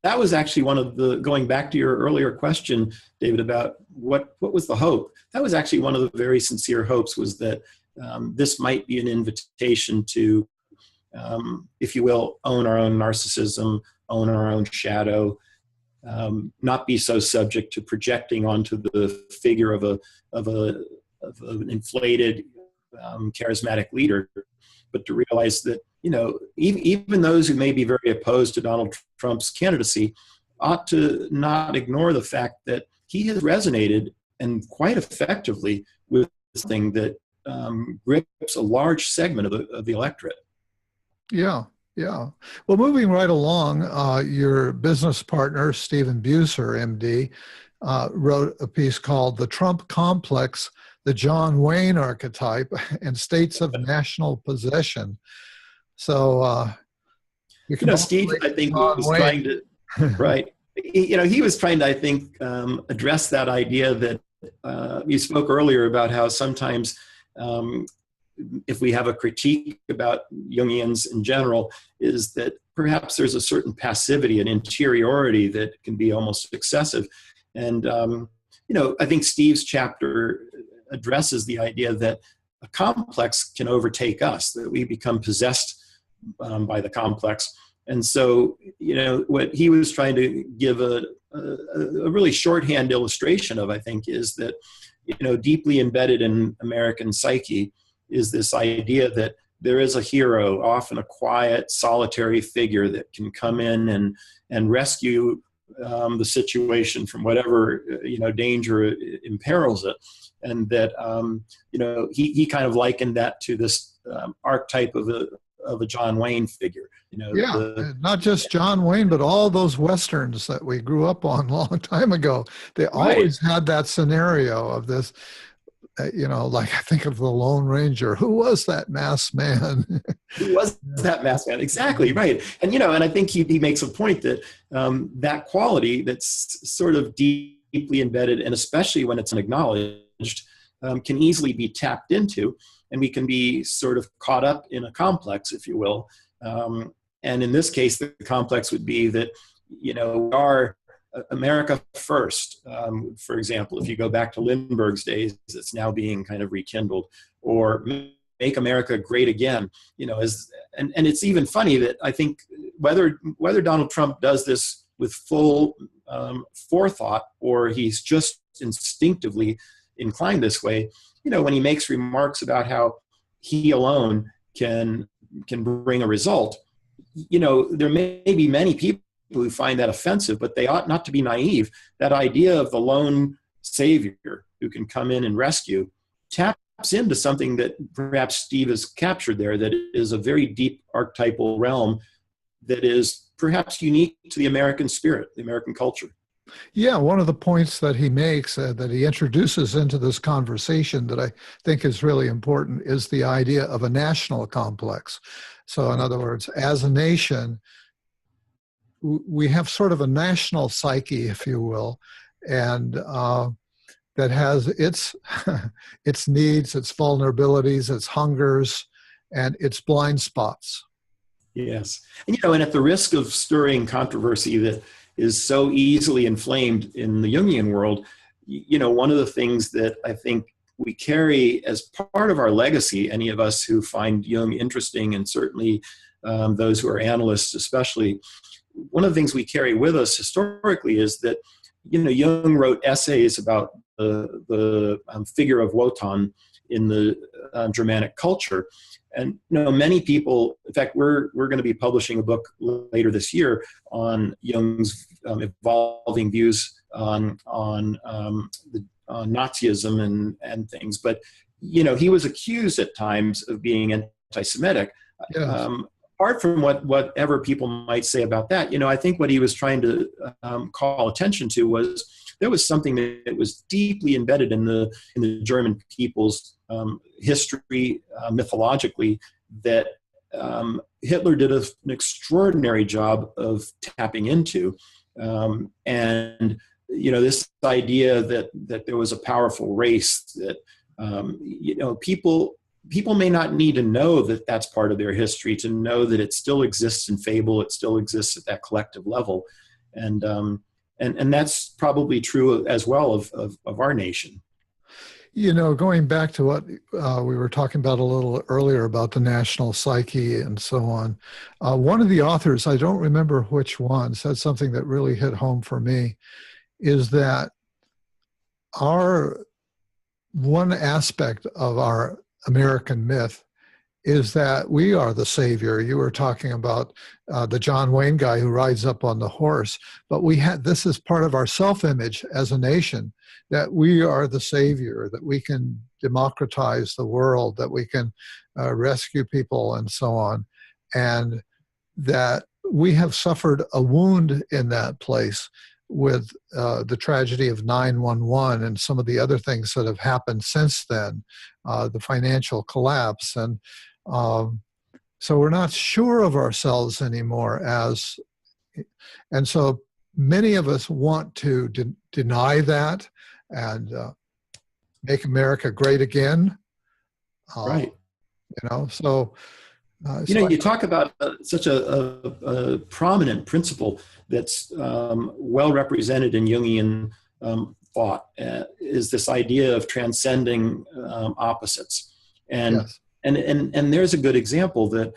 Speaker 3: That was actually one of the, going back to your earlier question, David, about what was the hope. That was actually one of the very sincere hopes, was that this might be an invitation to, if you will, own our own narcissism, own our own shadow, not be so subject to projecting onto the figure of an inflated, charismatic leader, but to realize that, even those who may be very opposed to Donald Trump's candidacy ought to not ignore the fact that he has resonated, and quite effectively, with this thing that grips a large segment of the electorate. Yeah.
Speaker 1: Well, moving right along, your business partner, Stephen Buser, MD, wrote a piece called "The Trump Complex, the John Wayne Archetype, and States of National Possession." So,
Speaker 3: Steve, I think, was trying to, right. He was trying to, I think, address that idea that you spoke earlier about, how sometimes if we have a critique about Jungians in general, is that perhaps there's a certain passivity and interiority that can be almost excessive. And, I think Steve's chapter addresses the idea that a complex can overtake us, that we become possessed by the complex. And so, what he was trying to give a really shorthand illustration of, I think, is that, deeply embedded in American psyche is this idea that there is a hero, often a quiet, solitary figure that can come in and rescue the situation from whatever, danger imperils it. And that, he kind of likened that to this archetype of a John Wayne figure.
Speaker 1: Not just John Wayne, but all those Westerns that we grew up on a long time ago. They always had that scenario of this like I think of the Lone Ranger. Who was that masked man?
Speaker 3: Who was that masked man? Exactly, right. And, and I think he makes a point that that quality that's sort of deeply embedded, and especially when it's unacknowledged, can easily be tapped into, and we can be sort of caught up in a complex, if you will. And in this case, the complex would be that, we are America first. For example, if you go back to Lindbergh's days, it's now being kind of rekindled, or make America great again. And it's even funny that I think whether Donald Trump does this with full forethought, or he's just instinctively inclined this way, when he makes remarks about how he alone can bring a result, there may be many people who find that offensive, but they ought not to be naive. That idea of the lone savior who can come in and rescue taps into something that perhaps Steve has captured there, that is a very deep archetypal realm that is perhaps unique to the American spirit, the American culture.
Speaker 1: Yeah, one of the points that he makes, that he introduces into this conversation that I think is really important, is the idea of a national complex. So in other words, as a nation, we have sort of a national psyche, if you will, and that has its its needs, its vulnerabilities, its hungers, and its blind spots.
Speaker 3: Yes. And at the risk of stirring controversy that is so easily inflamed in the Jungian world, one of the things that I think we carry as part of our legacy, any of us who find Jung interesting, and certainly those who are analysts especially, one of the things we carry with us historically is that, Jung wrote essays about the figure of Wotan in the Germanic culture. And many people, in fact, we're going to be publishing a book later this year on Jung's evolving views on Nazism and things. But he was accused at times of being anti-Semitic.
Speaker 1: Yes.
Speaker 3: Apart from whatever people might say about that, I think what he was trying to call attention to was there was something that was deeply embedded in the German people's history, mythologically, that Hitler did an extraordinary job of tapping into, and this idea that there was a powerful race that people may not need to know that that's part of their history to know that it still exists in fable, it still exists at that collective level, and that's probably true as well of our nation.
Speaker 1: Going back to what we were talking about a little earlier about the national psyche and so on, one of the authors, I don't remember which one, said something that really hit home for me, is that one aspect of our American myth is that we are the savior. You were talking about the John Wayne guy who rides up on the horse, but this is part of our self-image as a nation, that we are the savior, that we can democratize the world, that we can rescue people and so on, and that we have suffered a wound in that place with the tragedy of 9/11 and some of the other things that have happened since then, the financial collapse. And so we're not sure of ourselves anymore and so many of us want to deny that and make America great again.
Speaker 3: Right.
Speaker 1: So
Speaker 3: you talk about such a prominent principle that's well represented in Jungian thought, is this idea of transcending opposites. And,
Speaker 1: yes.
Speaker 3: and there's a good example that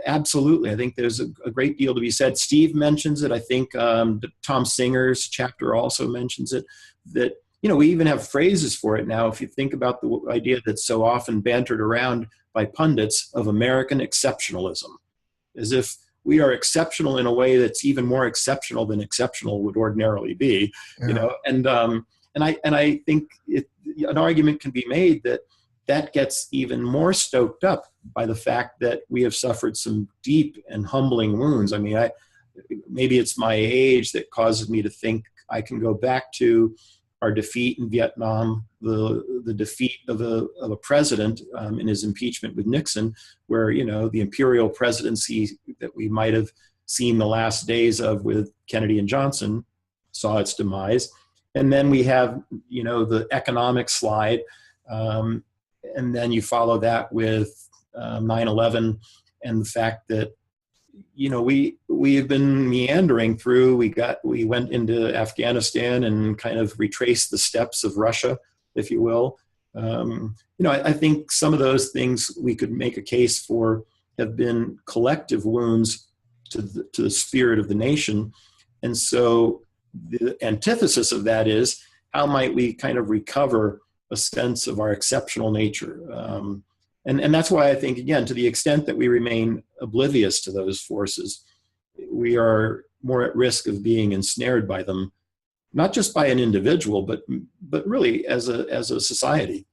Speaker 3: absolutely, I think there's a great deal to be said. Steve mentions it. I think Tom Singer's chapter also mentions it, that, we even have phrases for it now. If you think about the idea that's so often bantered around by pundits of American exceptionalism, as if we are exceptional in a way that's even more exceptional than exceptional would ordinarily be,
Speaker 1: Yeah.
Speaker 3: And I think an argument can be made that gets even more stoked up by the fact that we have suffered some deep and humbling wounds. I mean, maybe it's my age that causes me to think I can go back to our defeat in Vietnam, the defeat of a president in his impeachment with Nixon, where, you know, the imperial presidency that we might have seen the last days of with Kennedy and Johnson saw its demise. And then we have, you know, the economic slide. And then you follow that with 9/11 and the fact that, you know, we have been meandering through. We went into Afghanistan and kind of retraced the steps of Russia, if you will. You know, I think some of those things we could make a case for have been collective wounds to the spirit of the nation. And so the antithesis of that is, how might we kind of recover a sense of our exceptional nature? And that's why I think, again, to the extent that we remain oblivious to those forces, we are more at risk of being ensnared by them, not just by an individual, but really as a society.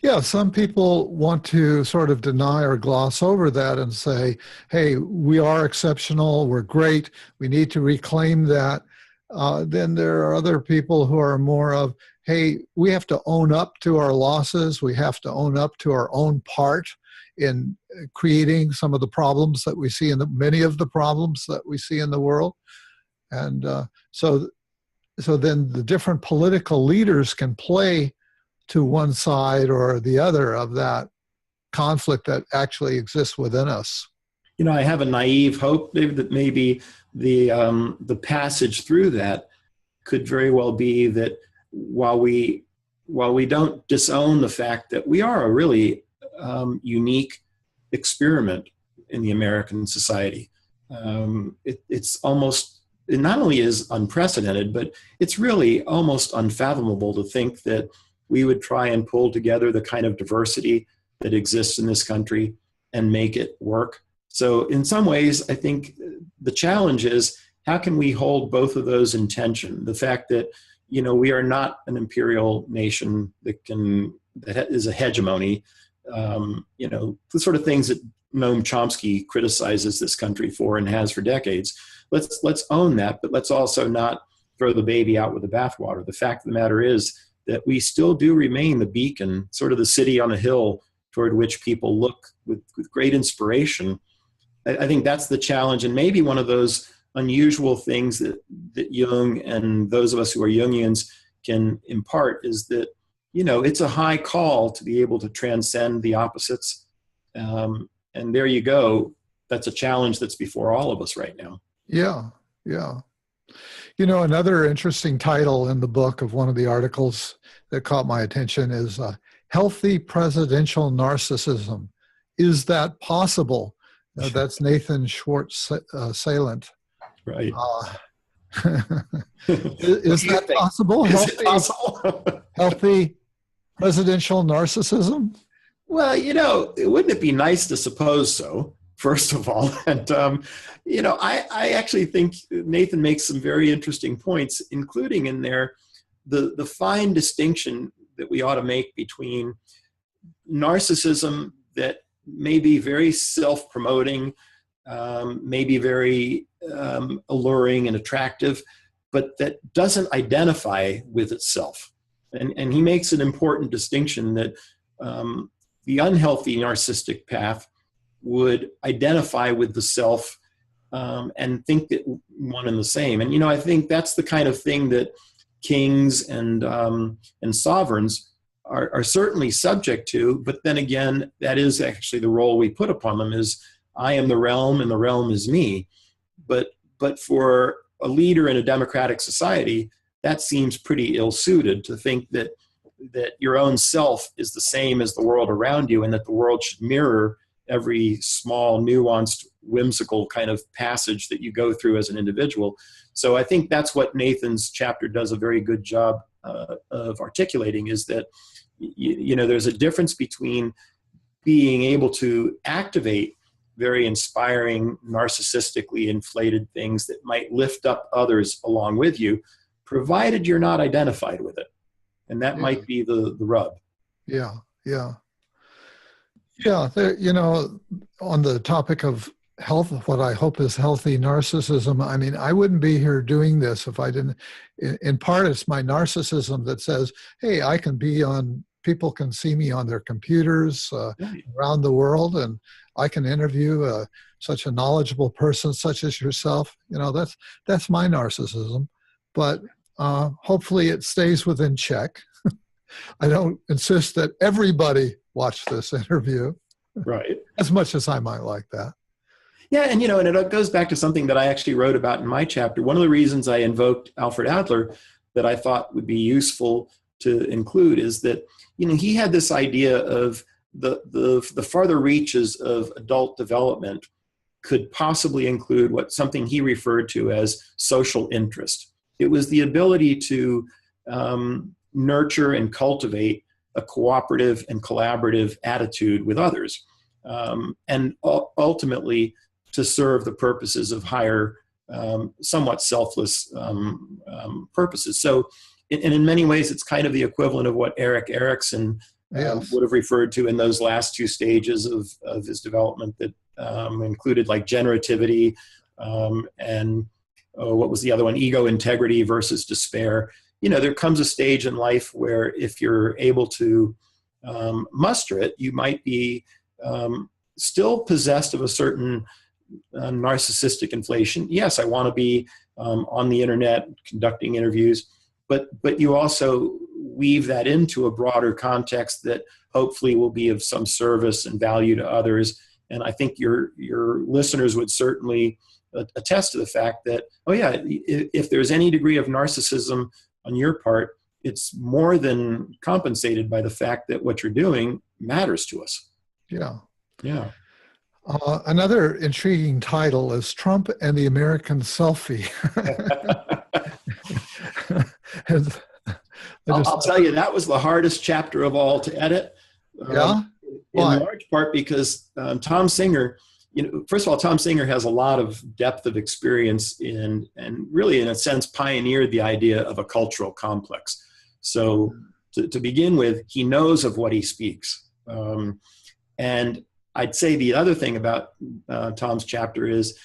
Speaker 1: Yeah, some people want to sort of deny or gloss over that and say, hey, we are exceptional, we're great, we need to reclaim that. Then there are other people who are more of, hey, we have to own up to our losses, we have to own up to our own part in creating some of the problems that we see in many of the problems that we see in the world. And so then the different political leaders can play to one side or the other of that conflict that actually exists within us.
Speaker 3: You know, I have a naive hope, David, that maybe the passage through that could very well be that while we don't disown the fact that we are a really unique experiment in the American society, it's almost, it not only is unprecedented, but it's really almost unfathomable to think that we would try and pull together the kind of diversity that exists in this country and make it work. So in some ways, I think the challenge is, how can we hold both of those in tension? The fact that, you know, we are not an imperial nation that is a hegemony, you know, the sort of things that Noam Chomsky criticizes this country for and has for decades. Let's own that, but let's also not throw the baby out with the bathwater. The fact of the matter is that we still do remain the beacon, sort of the city on a hill toward which people look with great inspiration. I think that's the challenge, and maybe one of those unusual things that Jung and those of us who are Jungians can impart is that, you know, it's a high call to be able to transcend the opposites. And there you go. That's a challenge that's before all of us right now.
Speaker 1: Yeah, yeah. You know, another interesting title in the book of one of the articles that caught my attention is Healthy Presidential Narcissism. Is that possible? That's Nathan Schwartz-Salient.
Speaker 3: Right.
Speaker 1: Is that possible?
Speaker 3: Is it possible?
Speaker 1: Healthy presidential narcissism?
Speaker 3: Well, you know, wouldn't it be nice to suppose so, first of all? And, you know, I actually think Nathan makes some very interesting points, including in there the fine distinction that we ought to make between narcissism that may be very self-promoting, maybe very alluring and attractive, but that doesn't identify with itself. And he makes an important distinction that the unhealthy narcissistic path would identify with the self and think that one and the same. And, you know, I think that's the kind of thing that kings and sovereigns are certainly subject to, but then again, that is actually the role we put upon them, is I am the realm and the realm is me. But for a leader in a democratic society, that seems pretty ill-suited, to think that your own self is the same as the world around you, and that the world should mirror every small, nuanced, whimsical kind of passage that you go through as an individual. So I think that's what Nathan's chapter does a very good job of articulating, is that, you know, there's a difference between being able to activate very inspiring, narcissistically inflated things that might lift up others along with you, provided you're not identified with it. And that might be the rub.
Speaker 1: Yeah, yeah. Yeah, you know, on the topic of what I hope is healthy narcissism. I mean, I wouldn't be here doing this if I didn't. In part, it's my narcissism that says, hey, I can be on, people can see me on their computers around the world, and I can interview such a knowledgeable person such as yourself. You know, that's my narcissism. But hopefully it stays within check. I don't insist that everybody watch this interview.
Speaker 3: Right.
Speaker 1: As much as I might like that.
Speaker 3: Yeah, and and it goes back to something that I actually wrote about in my chapter. One of the reasons I invoked Alfred Adler that I thought would be useful to include is that, he had this idea of the farther reaches of adult development could possibly include something he referred to as social interest. It was the ability to nurture and cultivate a cooperative and collaborative attitude with others, and ultimately to serve the purposes of higher, somewhat selfless purposes. So, in many ways, it's kind of the equivalent of what Erik Erikson would have referred to in those last two stages of his development that included like generativity and what was the other one? Ego integrity versus despair. There comes a stage in life where if you're able to muster it, you might be still possessed of a certain narcissistic inflation. Yes, I want to be on the internet conducting interviews, but you also weave that into a broader context that hopefully will be of some service and value to others. And I think your listeners would certainly attest to the fact that, oh yeah, if there's any degree of narcissism on your part, it's more than compensated by the fact that what you're doing matters to us.
Speaker 1: Yeah.
Speaker 3: Yeah.
Speaker 1: Another intriguing title is Trump and the American Selfie.
Speaker 3: I'll tell you, that was the hardest chapter of all to edit.
Speaker 1: Yeah?
Speaker 3: In large part because Tom Singer, first of all, Tom Singer has a lot of depth of experience and really, in a sense, pioneered the idea of a cultural complex. So to begin with, he knows of what he speaks. And I'd say the other thing about Tom's chapter is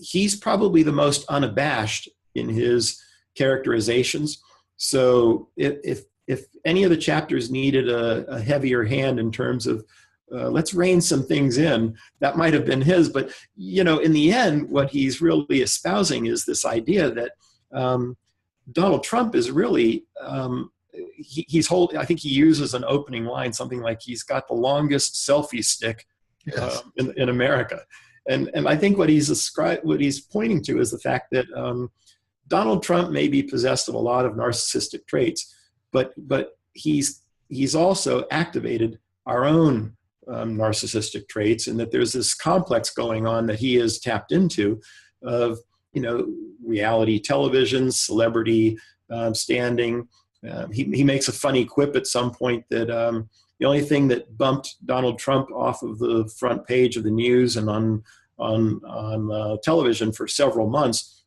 Speaker 3: he's probably the most unabashed in his characterizations. So if any of the chapters needed a heavier hand in terms of let's rein some things in, that might have been his. But, in the end, what he's really espousing is this idea that Donald Trump is really, I think he uses an opening line, something like he's got the longest selfie stick in America. And I think what he's pointing to is the fact that Donald Trump may be possessed of a lot of narcissistic traits, but he's also activated our own narcissistic traits, and that there's this complex going on that he has tapped into of, reality television, celebrity standing. He makes a funny quip at some point that the only thing that bumped Donald Trump off of the front page of the news and on television for several months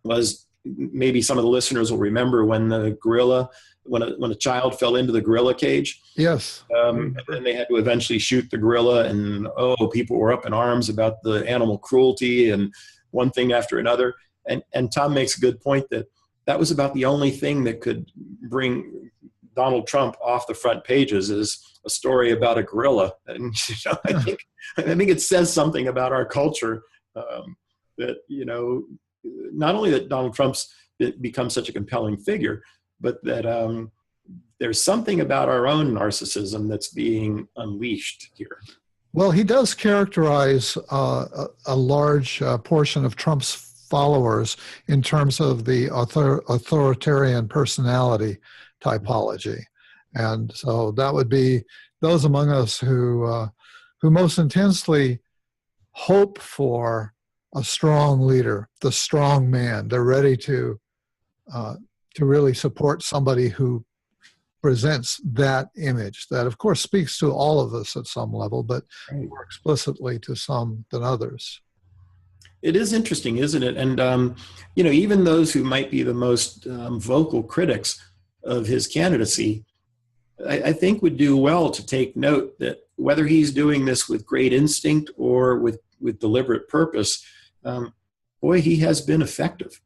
Speaker 3: was, maybe some of the listeners will remember, when a child fell into the gorilla cage.
Speaker 1: Yes.
Speaker 3: And they had to eventually shoot the gorilla, and people were up in arms about the animal cruelty and one thing after another. And Tom makes a good point that was about the only thing that could bring Donald Trump off the front pages, is a story about a gorilla. And I think it says something about our culture that not only that Donald Trump's become such a compelling figure, but that there's something about our own narcissism that's being unleashed here.
Speaker 1: Well, he does characterize a large portion of Trump's followers in terms of the authoritarian personality typology. And so that would be those among us who most intensely hope for a strong leader, the strong man. They're ready to really support somebody who presents that image that, of course, speaks to all of us at some level, but more explicitly to some than others.
Speaker 3: It is interesting, isn't it? And, even those who might be the most vocal critics of his candidacy, I think would do well to take note that whether he's doing this with great instinct or with with deliberate purpose, boy, he has been effective.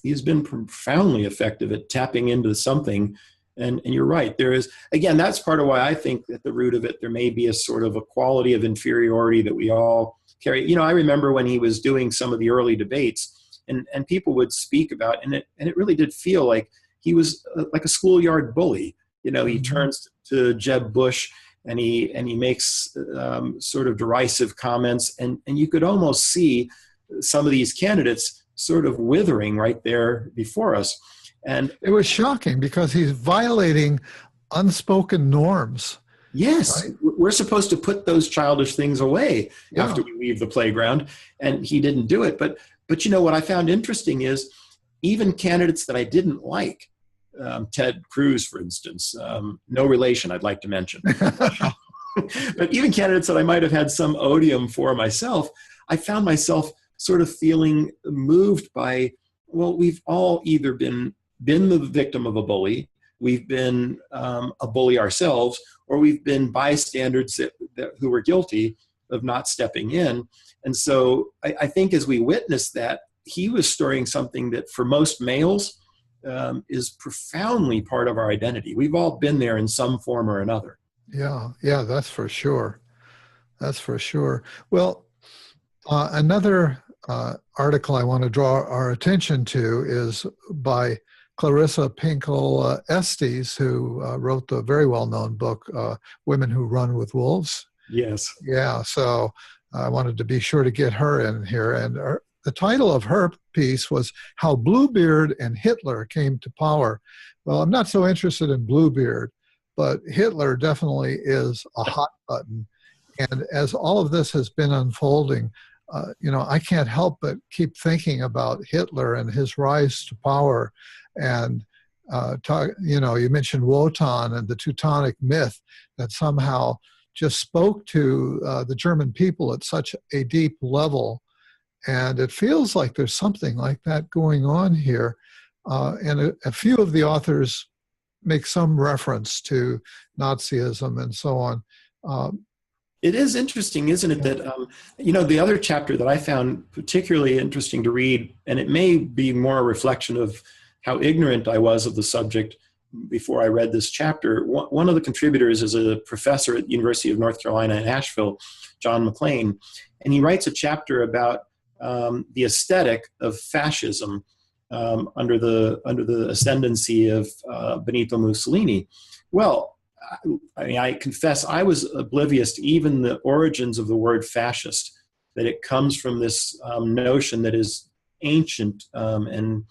Speaker 3: He has been profoundly effective at tapping into something. And you're right. There is, again, that's part of why I think at the root of it, there may be a sort of a quality of inferiority that we all carry. You know, I remember when he was doing some of the early debates, and people would speak about, and it really did feel like he was like a schoolyard bully. You know, he turns to Jeb Bush and he makes sort of derisive comments, and you could almost see some of these candidates sort of withering right there before us. And
Speaker 1: it was shocking because he's violating unspoken norms.
Speaker 3: Yes, right? We're supposed to put those childish things away after we leave the playground, and he didn't do it. But you know what I found interesting is even candidates that I didn't like, Ted Cruz, for instance, no relation, I'd like to mention. But even candidates that I might have had some odium for myself, I found myself sort of feeling moved by, well, we've all either been the victim of a bully, we've been a bully ourselves, or we've been bystanders who were guilty of not stepping in. And so I think as we witnessed that, he was stirring something that for most males is profoundly part of our identity. We've all been there in some form or another.
Speaker 1: Yeah, that's for sure. That's for sure. Well, another article I want to draw our attention to is by Clarissa Pinkel Estes, who wrote the very well-known book, Women Who Run with Wolves.
Speaker 3: Yes.
Speaker 1: Yeah, so I wanted to be sure to get her in here. And the title of her piece was How Bluebeard and Hitler Came to Power. Well, I'm not so interested in Bluebeard, but Hitler definitely is a hot button. And as all of this has been unfolding, you know, I can't help but keep thinking about Hitler and his rise to power. And, you know, you mentioned Wotan and the Teutonic myth that somehow just spoke to the German people at such a deep level. And it feels like there's something like that going on here. And a few of the authors make some reference to Nazism and so on.
Speaker 3: It is interesting, isn't it, that, you know, the other chapter that I found particularly interesting to read, and it may be more a reflection of how ignorant I was of the subject before I read this chapter. One of the contributors is a professor at the University of North Carolina in Asheville, John McLean, and he writes a chapter about the aesthetic of fascism under the ascendancy of Benito Mussolini. Well, I mean, I confess I was oblivious to even the origins of the word fascist, that it comes from this notion that is ancient and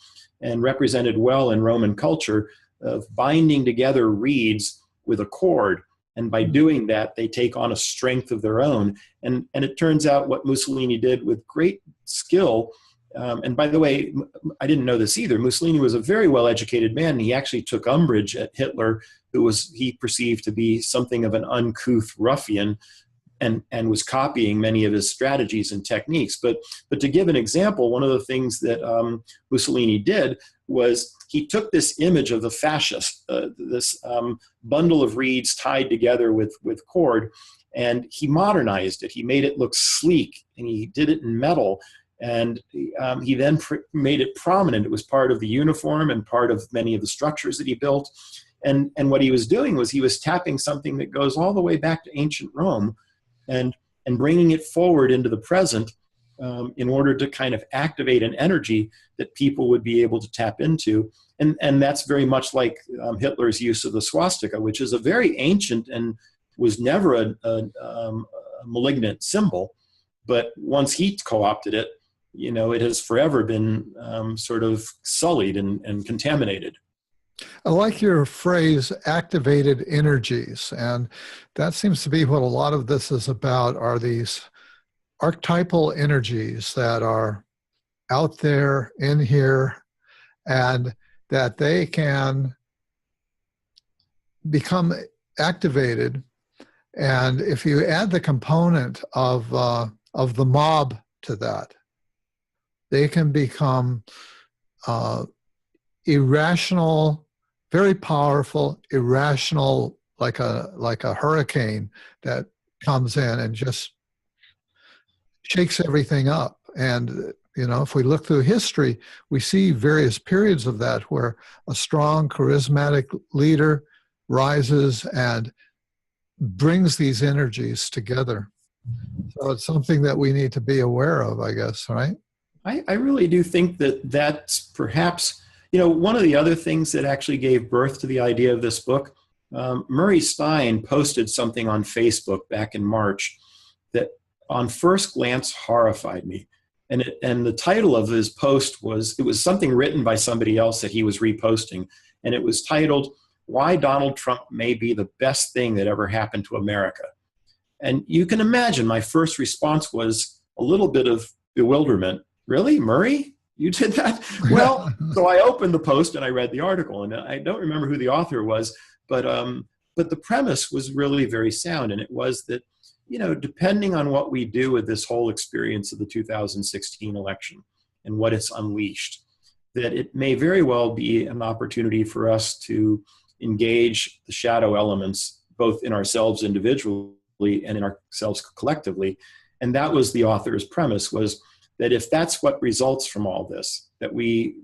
Speaker 3: represented well in Roman culture of binding together reeds with a cord. And by doing that, they take on a strength of their own. And it turns out what Mussolini did with great skill. And by the way, I didn't know this either. Mussolini was a very well-educated man. He actually took umbrage at Hitler, who he perceived to be something of an uncouth ruffian, and was copying many of his strategies and techniques. But to give an example, one of the things that Mussolini did was he took this image of the fascist, this bundle of reeds tied together with cord, and he modernized it. He made it look sleek, and he did it in metal. And he then made it prominent. It was part of the uniform and part of many of the structures that he built. And what he was doing was he was tapping something that goes all the way back to ancient Rome and bringing it forward into the present in order to kind of activate an energy that people would be able to tap into. And that's very much like Hitler's use of the swastika, which is a very ancient and was never a malignant symbol. But once he co-opted it, you know, it has forever been sort of sullied and contaminated.
Speaker 1: I like your phrase, activated energies. And that seems to be what a lot of this is about, are these archetypal energies that are out there in here, and that they can become activated. And if you add the component of the mob to that, they can become irrational, very powerful, irrational, like a hurricane that comes in and just shakes everything up. And, you know, if we look through history, we see various periods of that where a strong, charismatic leader rises and brings these energies together. So it's something that we need to be aware of, I guess, right?
Speaker 3: I really do think that that's perhaps, you know, one of the other things that actually gave birth to the idea of this book. Murray Stein posted something on Facebook back in March that on first glance horrified me. And the title of his post was, it was something written by somebody else that he was reposting. And it was titled, "Why Donald Trump May Be the Best Thing That Ever Happened to America." And you can imagine my first response was a little bit of bewilderment. Really, Murray? You did that? Well, so I opened the post and I read the article, and I don't remember who the author was, but the premise was really very sound, and it was that, you know, depending on what we do with this whole experience of the 2016 election and what it's unleashed, that it may very well be an opportunity for us to engage the shadow elements, both in ourselves individually and in ourselves collectively. And that was the author's premise, was that if that's what results from all this, that we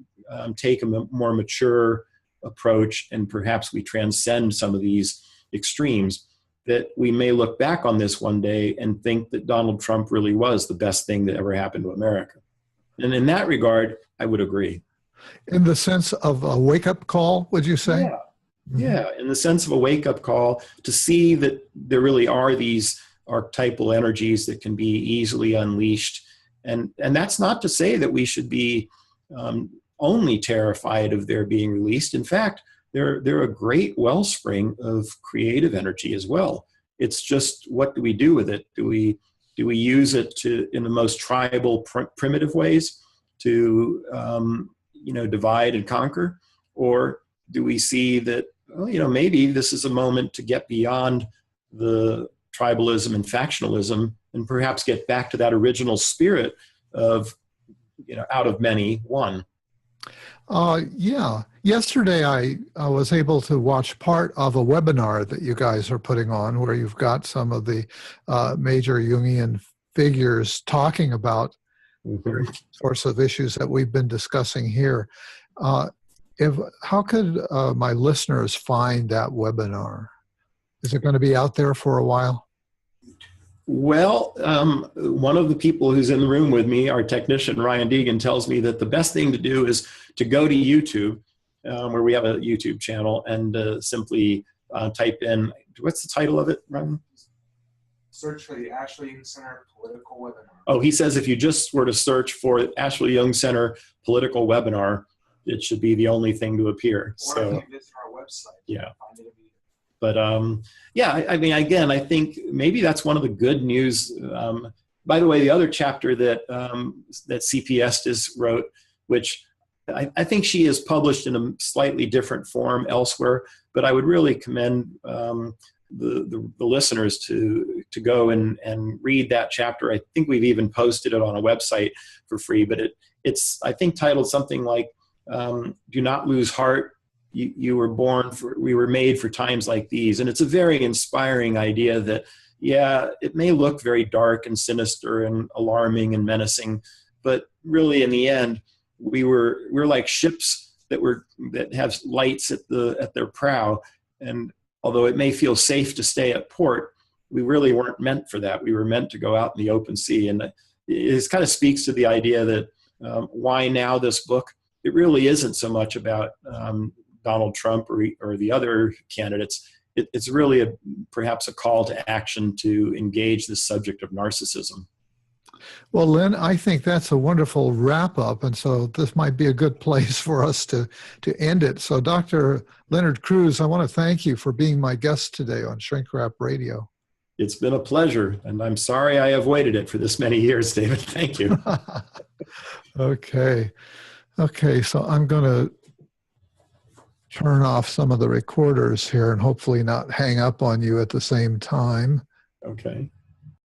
Speaker 3: take a more mature approach and perhaps we transcend some of these extremes, that we may look back on this one day and think that Donald Trump really was the best thing that ever happened to America. And in that regard, I would agree.
Speaker 1: In the sense of a wake-up call, would you say?
Speaker 3: Yeah. Yeah, in the sense of a wake-up call to see that there really are these archetypal energies that can be easily unleashed. And that's not to say that we should be only terrified of their being released. In fact, they're a great wellspring of creative energy as well. It's just, what do we do with it? Do we use it to, in the most tribal, primitive ways, to divide and conquer, or do we see that, well, you know, maybe this is a moment to get beyond the tribalism and factionalism and perhaps get back to that original spirit of, you know, out of many, one.
Speaker 1: Yeah. Yesterday, I was able to watch part of a webinar that you guys are putting on, where you've got some of the major Jungian figures talking about the sorts of issues that we've been discussing here. How could my listeners find that webinar? Is it going to be out there for a while?
Speaker 3: Well, one of the people who's in the room with me, our technician, Ryan Deegan, tells me that the best thing to do is to go to YouTube, where we have a YouTube channel, and simply type in, what's the title of it, Ryan?
Speaker 2: Search for the Asheville Jung Center political webinar.
Speaker 3: Oh, he says if you just were to search for Asheville Jung Center political webinar, it should be the only thing to appear.
Speaker 2: Or if you visit our website,
Speaker 3: yeah.
Speaker 2: Find it.
Speaker 3: But yeah, I mean, again, I think maybe that's one of the good news. By the way, the other chapter that CP Estes wrote, which I think she has published in a slightly different form elsewhere, but I would really commend the listeners to go and read that chapter. I think we've even posted it on a website for free, but it's I think titled something like "Do Not Lose Heart. We were made for times like these." And it's a very inspiring idea that, yeah, it may look very dark and sinister and alarming and menacing, but really in the end, we're like ships that have lights at their prow. And although it may feel safe to stay at port, we really weren't meant for that. We were meant to go out in the open sea. And it kind of speaks to the idea that why now this book? It really isn't so much about Donald Trump or the other candidates. It's really perhaps a call to action to engage this subject of narcissism.
Speaker 1: Well, Len, I think that's a wonderful wrap-up, and so this might be a good place for us to end it. So, Dr. Leonard Cruz, I want to thank you for being my guest today on Shrink Wrap Radio.
Speaker 3: It's been a pleasure, and I'm sorry I avoided it for this many years, David. Thank you.
Speaker 1: Okay, so I'm going to turn off some of the recorders here and hopefully not hang up on you at the same time.
Speaker 3: Okay.